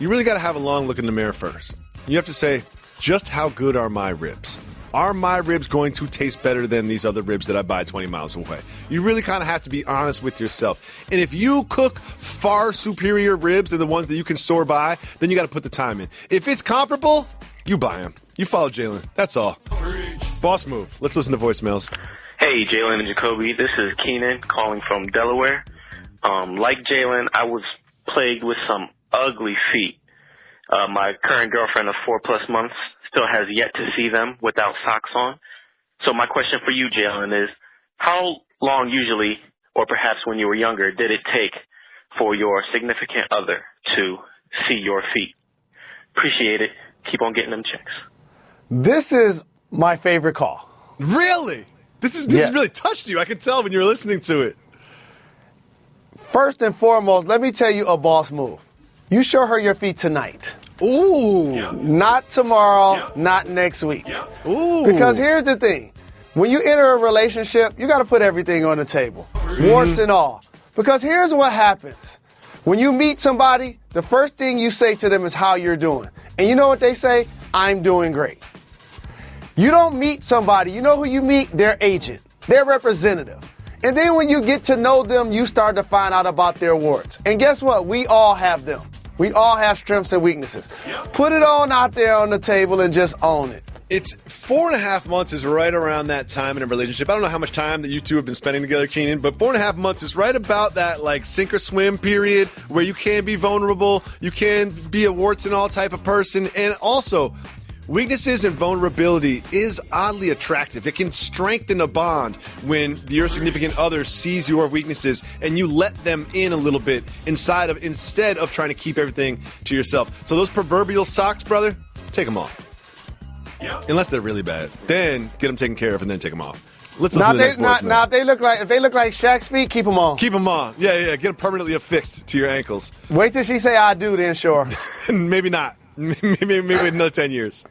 you really got to have a long look in the mirror first. You have to say, just how good are my ribs? Are my ribs going to taste better than these other ribs that I buy 20 miles away? You really kind of have to be honest with yourself. And if you cook far superior ribs than the ones that you can store by, then you got to put the time in. If it's comparable, you buy them. You follow Jalen. That's all. Boss move. Let's listen to voicemails. Hey, Jalen and Jacoby. This is Keenan calling from Delaware. Like Jalen, I was plagued with some ugly feet. My current girlfriend of 4+ months still has yet to see them without socks on. So my question for you, Jalen, is how long usually, or perhaps when you were younger, did it take for your significant other to see your feet? Appreciate it. Keep on getting them checks. This is my favorite call. Really? This has really touched you. I could tell when you were listening to it. First and foremost, let me tell you a boss move. You show her your feet tonight. Ooh. Not tomorrow, not next week. Ooh. Because here's the thing. When you enter a relationship, you got to put everything on the table. Warts and all. Because here's what happens. When you meet somebody, the first thing you say to them is how you're doing. And you know what they say? I'm doing great. You don't meet somebody. You know who you meet? Their agent, their representative. And then when you get to know them, you start to find out about their warts. And guess what? We all have them. We all have strengths and weaknesses. Put it on out there on the table and just own it. It's 4.5 months is right around that time in a relationship. I don't know how much time that you two have been spending together, Keenan, but 4.5 months is right about that like sink or swim period where you can be vulnerable, you can be a warts and all type of person, and also weaknesses and vulnerability is oddly attractive. It can strengthen a bond when your significant other sees your weaknesses and you let them in a little bit instead of trying to keep everything to yourself. So those proverbial socks, brother, take them off. Yep. Unless they're really bad. Then get them taken care of and then take them off. Let's listen to the next voicemail. Now, if they look like Shaq's feet, keep them on. Keep them on. Yeah. Get them permanently affixed to your ankles. Wait till she say I do, then sure. Maybe not. Maybe another 10 years.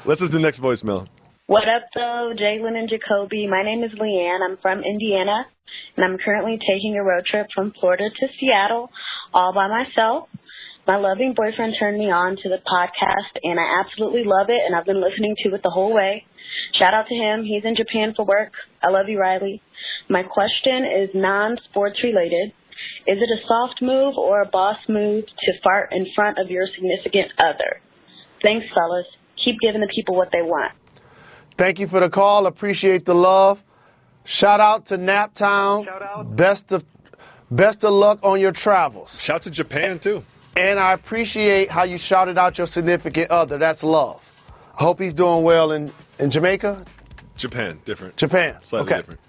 Let's listen to the next voicemail. What up, though, Jalen and Jacoby? My name is Leanne. I'm from Indiana, and I'm currently taking a road trip from Florida to Seattle all by myself. My loving boyfriend turned me on to the podcast, and I absolutely love it, and I've been listening to it the whole way. Shout out to him. He's in Japan for work. I love you, Riley. My question is non-sports related. Is it a soft move or a boss move to fart in front of your significant other? Thanks, fellas. Keep giving the people what they want. Thank you for the call. Appreciate the love. Shout out to Naptown. Shout out. Best of luck on your travels. Shout to Japan, too. And I appreciate how you shouted out your significant other. That's love. I hope he's doing well in Jamaica. Japan, different. Japan. Slightly different.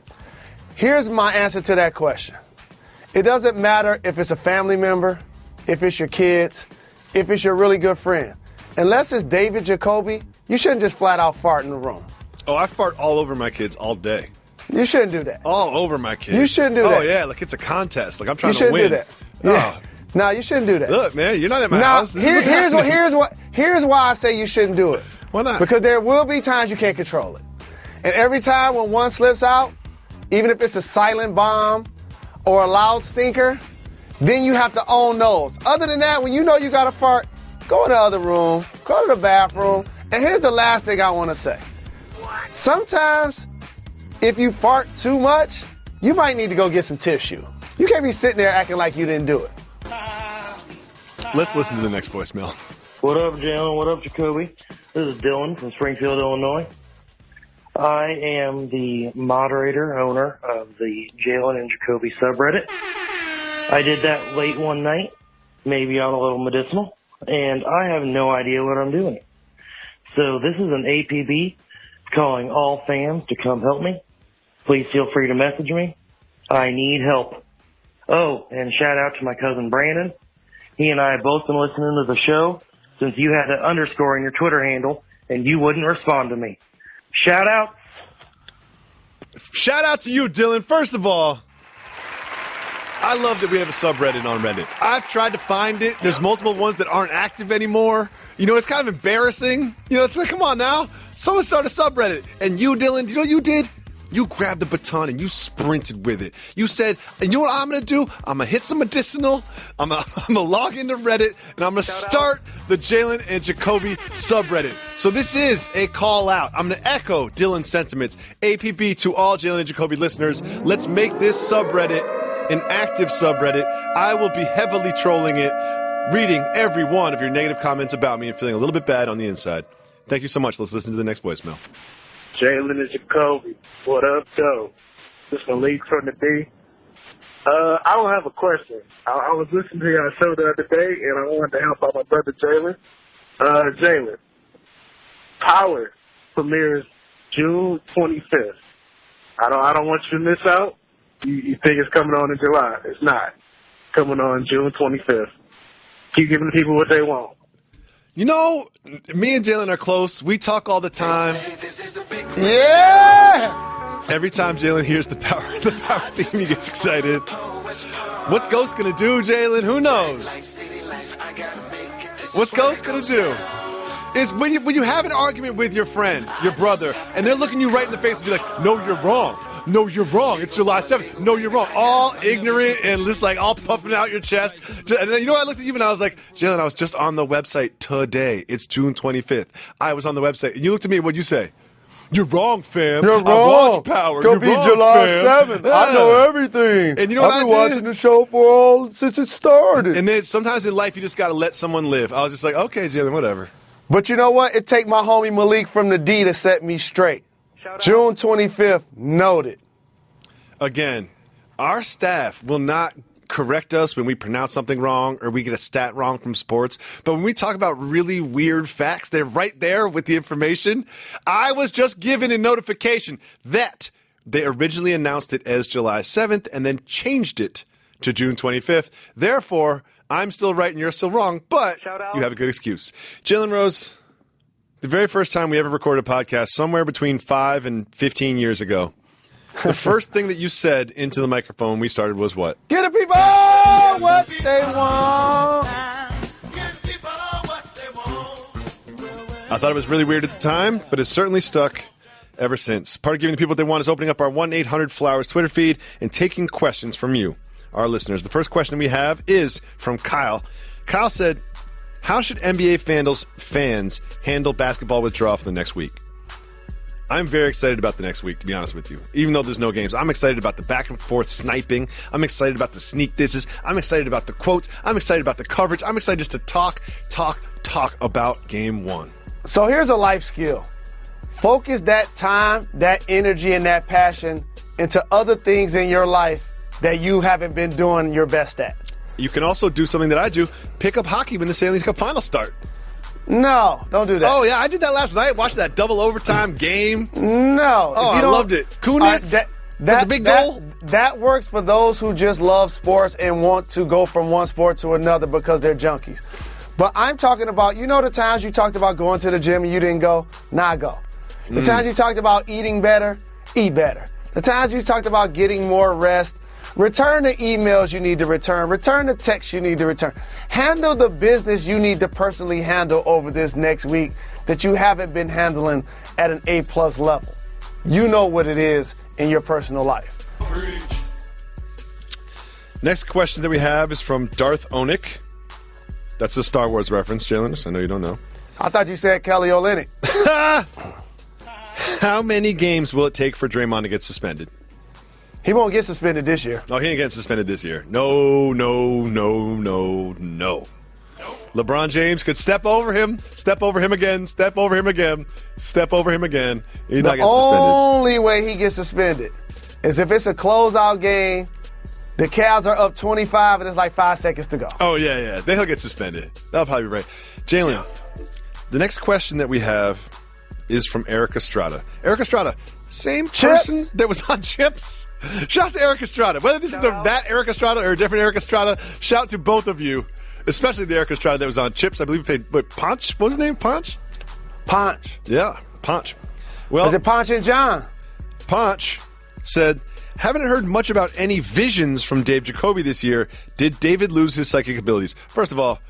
Here's my answer to that question. It doesn't matter if it's a family member, if it's your kids, if it's your really good friend. Unless it's David Jacoby, you shouldn't just flat out fart in the room. Oh, I fart all over my kids all day. You shouldn't do that. All over my kids. You shouldn't do that. Oh, yeah, like it's a contest. Like I'm trying to win. You shouldn't do that. Yeah. No, you shouldn't do that. Look, man, you're not at my house. Here's why I say you shouldn't do it. Why not? Because there will be times you can't control it. And every time when one slips out, even if it's a silent bomb or a loud stinker, then you have to own those. Other than that, when you know you got to fart, go in the other room, go to the bathroom. And here's the last thing I want to say. Sometimes, if you fart too much, you might need to go get some tissue. You can't be sitting there acting like you didn't do it. Let's listen to the next voicemail. What up, Jalen? What up, Jacoby? This is Dylan from Springfield, Illinois. I am the moderator, owner of the Jalen and Jacoby subreddit. I did that late one night, maybe on a little medicinal, and I have no idea what I'm doing. So this is an APB calling all fans to come help me. Please feel free to message me. I need help. Oh, and shout out to my cousin Brandon. He and I have both been listening to the show since you had an underscore in your Twitter handle, and you wouldn't respond to me. Shout out. Shout out to you, Dylan. First of all, I love that we have a subreddit on Reddit. I've tried to find it. There's multiple ones that aren't active anymore. You know, it's kind of embarrassing. You know, it's like, come on now. Someone started a subreddit. And you, Dylan, do you know what you did? You grabbed the baton and you sprinted with it. You said, and you know what I'm going to do? I'm going to hit some medicinal. I'm going to log into Reddit, and I'm going to start the Jalen and Jacoby subreddit. So this is a call out. I'm going to echo Dylan's sentiments. APB to all Jalen and Jacoby listeners. Let's make this subreddit an active subreddit. I will be heavily trolling it, reading every one of your negative comments about me and feeling a little bit bad on the inside. Thank you so much. Let's listen to the next voicemail. Jalen and Jacoby, what up, though? This is Malik from the D. I don't have a question. I was listening to your show the other day, and I wanted to help out my brother Jalen. Jalen, Power premieres June 25th. I don't want you to miss out. You think it's coming on in July. It's not. Coming on June 25th. Keep giving the people what they want. You know, me and Jalen are close. We talk all the time. Yeah! Every time Jalen hears the power theme, he gets excited. What's Ghost going to do, Jalen? Who knows? What's Ghost going to do? Is when you have an argument with your friend, your brother, and they're looking you right in the face and be like, no, you're wrong. No, you're wrong. It's July 7th. No, you're wrong. All ignorant and just like all puffing out your chest. And then, you know, I looked at you and I was like, Jalen, I was just on the website today. It's June 25th. I was on the website. And you looked at me and what'd you say? You're wrong, fam. You're wrong. I watch Power. It's going to be July 7th. I know everything. And you know what I've been watching the show since it started. And then sometimes in life you just got to let someone live. I was just like, okay, Jalen, whatever. But you know what? It take my homie Malik from the D to set me straight. June 25th, noted. Again, our staff will not correct us when we pronounce something wrong or we get a stat wrong from sports. But when we talk about really weird facts, they're right there with the information. I was just given a notification that they originally announced it as July 7th and then changed it to June 25th. Therefore, I'm still right and you're still wrong, but you have a good excuse. Jalen Rose, the very first time we ever recorded a podcast, somewhere between 5 and 15 years ago, the first thing that you said into the microphone when we started was what? Give the people what they want. I thought it was really weird at the time, but it's certainly stuck ever since. Part of giving the people what they want is opening up our 1-800-FLOWERS Twitter feed and taking questions from you, our listeners. The first question we have is from Kyle. Kyle said, how should NBA fans handle basketball withdrawal for the next week? I'm very excited about the next week, to be honest with you. Even though there's no games, I'm excited about the back and forth sniping. I'm excited about the sneak disses. I'm excited about the quotes. I'm excited about the coverage. I'm excited just to talk about game one. So here's a life skill. Focus that time, that energy, and that passion into other things in your life that you haven't been doing your best at. You can also do something that I do, pick up hockey when the Stanley Cup finals start. No, don't do that. Oh, yeah, I did that last night. Watched that double overtime game. No. Oh, I loved it. Kunitz, the big goal. That works for those who just love sports and want to go from one sport to another because they're junkies. But I'm talking about, you know the times you talked about going to the gym and you didn't go? Now go. The times you talked about eating better, eat better. The times you talked about getting more rest, return the emails you need to return. Return the texts you need to return. Handle the business you need to personally handle over this next week that you haven't been handling at an A+ level. You know what it is in your personal life. Next question that we have is from Darth Onik. That's a Star Wars reference, Jalen. I know you don't know. I thought you said Kelly Olynyk. How many games will it take for Draymond to get suspended? He won't get suspended this year. No, he ain't getting suspended this year. No. LeBron James could step over him again. He's not getting suspended. The only way he gets suspended is if it's a closeout game, the Cavs are up 25 and it's like 5 seconds to go. Oh, yeah. Then he'll get suspended. That'll probably be right. Jalen, the next question that we have is from Eric Estrada. Eric Estrada, same person that was on Chips. Shout out to Eric Estrada. Whether this is that Eric Estrada or a different Eric Estrada, shout out to both of you, especially the Eric Estrada that was on Chips. I believe he played, Ponch? What was his name? Ponch? Punch. Yeah, Punch. Well, is it Punch and John? Punch said, haven't heard much about any visions from Dave Jacoby this year. Did David lose his psychic abilities? First of all,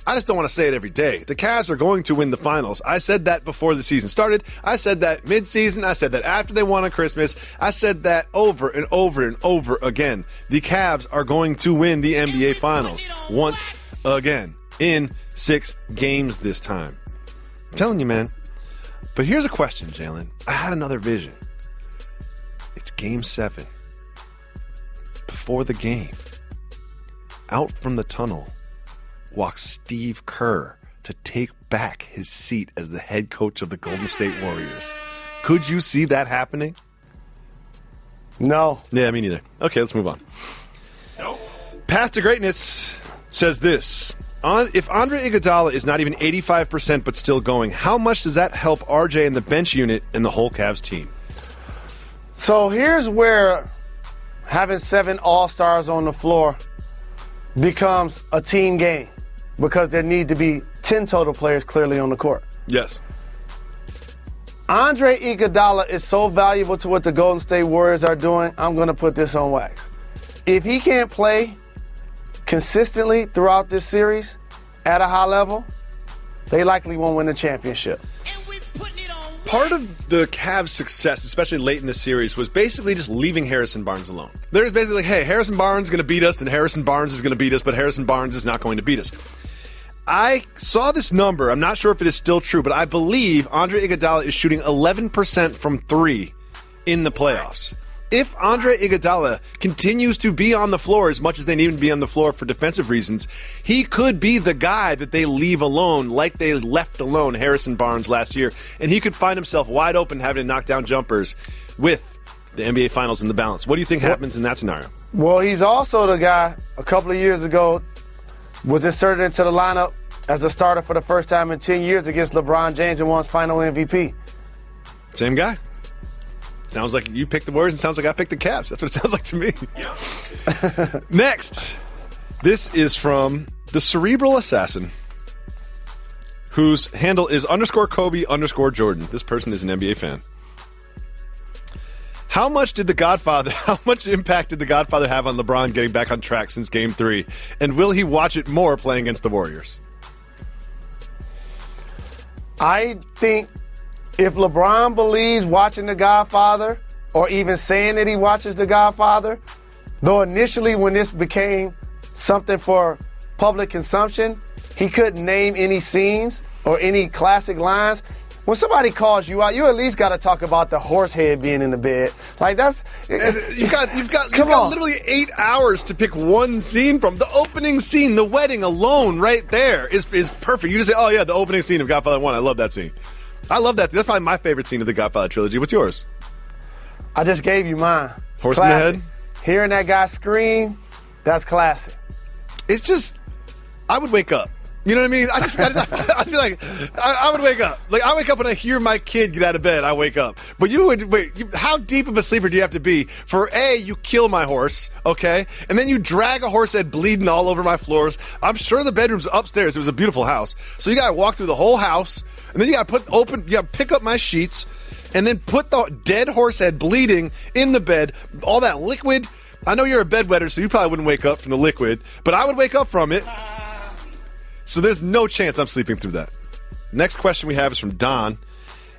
I just don't want to say it every day. The Cavs are going to win the finals. I said that before the season started. I said that mid-season. I said that after they won on Christmas. I said that over and over and over again. The Cavs are going to win the NBA Finals once again in 6 games this time. I'm telling you, man. But here's a question, Jalen. I had another vision. It's Game 7. Before the game, out from the tunnel walks Steve Kerr to take back his seat as the head coach of the Golden State Warriors. Could you see that happening? No. Yeah, me neither. Okay, let's move on. No. Path to Greatness says this. If Andre Iguodala is not even 85% but still going, how much does that help RJ and the bench unit and the whole Cavs team? So here's where having 7 All-Stars on the floor becomes a team game, because there need to be 10 total players clearly on the court. Yes. Andre Iguodala is so valuable to what the Golden State Warriors are doing, I'm going to put this on wax. If he can't play consistently throughout this series at a high level, they likely won't win the championship. Part of the Cavs' success, especially late in the series, was basically just leaving Harrison Barnes alone. They're just basically like, hey, Harrison Barnes is going to beat us, then Harrison Barnes is going to beat us, but Harrison Barnes is not going to beat us. I saw this number. I'm not sure if it is still true, but I believe Andre Iguodala is shooting 11% from 3 in the playoffs. If Andre Iguodala continues to be on the floor as much as they need him to be on the floor for defensive reasons, he could be the guy that they leave alone like they left alone Harrison Barnes last year, and he could find himself wide open having to knock down jumpers with the NBA Finals in the balance. What do you think happens in that scenario? Well, he's also the guy a couple of years ago was inserted into the lineup as a starter for the first time in 10 years against LeBron James and won final MVP. Same guy. Sounds like you picked the Warriors and sounds like I picked the Cavs. That's what it sounds like to me. Yeah. Next, this is from the Cerebral Assassin, whose handle is _Kobe_Jordan. This person is an NBA fan. How much impact did The Godfather have on LeBron getting back on track since Game 3? And will he watch it more playing against the Warriors? I think if LeBron believes watching The Godfather, or even saying that he watches The Godfather, though initially when this became something for public consumption, he couldn't name any scenes or any classic lines. When somebody calls you out, you at least got to talk about the horse head being in the bed. Like that's you've got literally 8 hours to pick one scene from. The opening scene, the wedding alone, right there is perfect. You just say, "Oh yeah, the opening scene of Godfather 1. I love that scene. I love that. That's probably my favorite scene of the Godfather trilogy. What's yours?" I just gave you mine. Horse classic. in the head. Hearing that guy scream, that's classic. It's just, I would wake up. You know what I mean? I feel like I would wake up. Like I wake up when I hear my kid get out of bed. I wake up. But you would wait. How deep of a sleeper do you have to be for you kill my horse, okay, and then you drag a horse head bleeding all over my floors? I'm sure the bedroom's upstairs. It was a beautiful house, so you got to walk through the whole house, and then you got to pick up my sheets, and then put the dead horse head bleeding in the bed. All that liquid. I know you're a bedwetter, so you probably wouldn't wake up from the liquid, but I would wake up from it. So there's no chance I'm sleeping through that. Next question we have is from Don.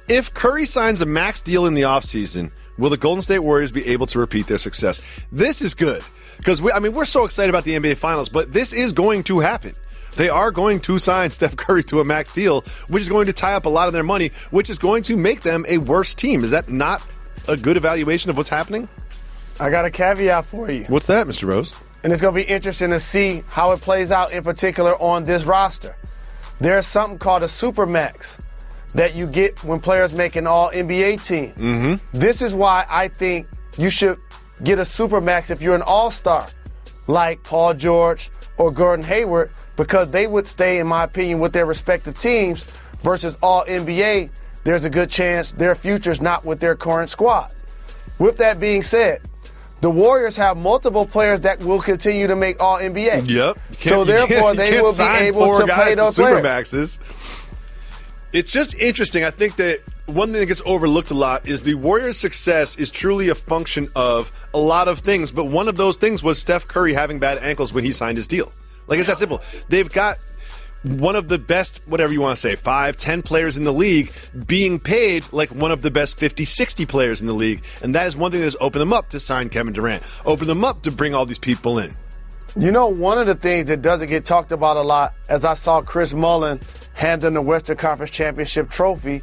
If Curry signs a max deal in the offseason, will the Golden State Warriors be able to repeat their success? This is good because we're so excited about the NBA Finals, but this is going to happen. They are going to sign Steph Curry to a max deal, which is going to tie up a lot of their money, which is going to make them a worse team. Is that not a good evaluation of what's happening? I got a caveat for you. What's that, Mr. Rose? And it's going to be interesting to see how it plays out in particular on this roster. There's something called a supermax that you get when players make an all-NBA team. Mm-hmm. This is why I think you should get a supermax if you're an all-star, like Paul George or Gordon Hayward, because they would stay, in my opinion, with their respective teams versus all-NBA. There's a good chance their future's not with their current squads. With that being said, the Warriors have multiple players that will continue to make All-NBA. Yep. So therefore, they will be able to play those players. Supermaxes. It's just interesting. I think that one thing that gets overlooked a lot is the Warriors' success is truly a function of a lot of things, but one of those things was Steph Curry having bad ankles when he signed his deal. Like, it's that simple. They've got one of the best, whatever you want to say, 5, 10 players in the league being paid like one of the best 50, 60 players in the league, and that is one thing that has opened them up to sign Kevin Durant, opened them up to bring all these people in. You know, one of the things that doesn't get talked about a lot, as I saw Chris Mullin handing the Western Conference Championship trophy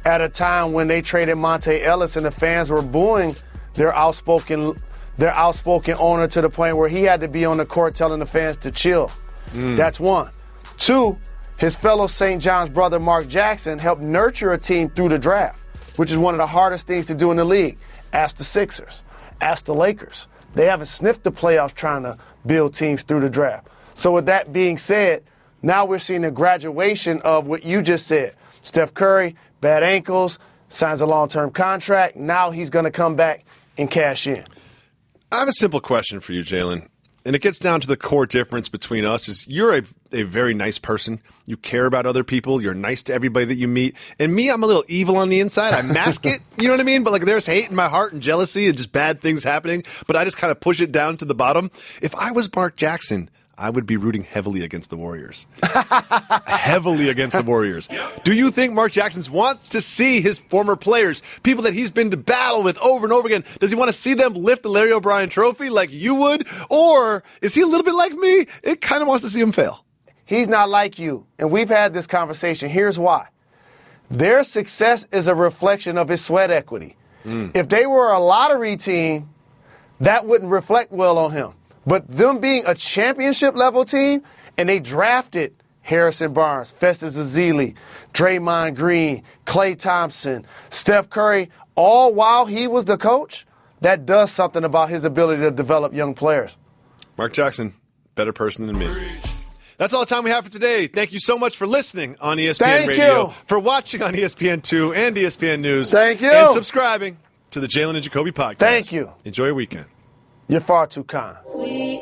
at a time when they traded Monte Ellis and the fans were booing their outspoken owner to the point where he had to be on the court telling the fans to chill. That's one. 2, his fellow St. John's brother Mark Jackson helped nurture a team through the draft, which is one of the hardest things to do in the league. Ask the Sixers. Ask the Lakers. They haven't sniffed the playoffs trying to build teams through the draft. So with that being said, now we're seeing a graduation of what you just said. Steph Curry, bad ankles, signs a long-term contract. Now he's going to come back and cash in. I have a simple question for you, Jalen. And it gets down to the core difference between us is you're a very nice person. You care about other people. You're nice to everybody that you meet. And me, I'm a little evil on the inside. I mask it. You know what I mean? But like there's hate in my heart and jealousy and just bad things happening. But I just kind of push it down to the bottom. If I was Mark Jackson, I would be rooting heavily against the Warriors. Heavily against the Warriors. Do you think Mark Jackson wants to see his former players, people that he's been to battle with over and over again, does he want to see them lift the Larry O'Brien trophy like you would? Or is he a little bit like me? It kind of wants to see him fail. He's not like you. And we've had this conversation. Here's why. Their success is a reflection of his sweat equity. If they were a lottery team, that wouldn't reflect well on him. But them being a championship-level team, and they drafted Harrison Barnes, Festus Ezeli, Draymond Green, Klay Thompson, Steph Curry, all while he was the coach, that does something about his ability to develop young players. Mark Jackson, better person than me. That's all the time we have for today. Thank you so much for listening on ESPN Radio, for watching on ESPN2 and ESPN News. Thank you. And subscribing to the Jalen and Jacoby podcast. Thank you. Enjoy your weekend. You're far too kind. We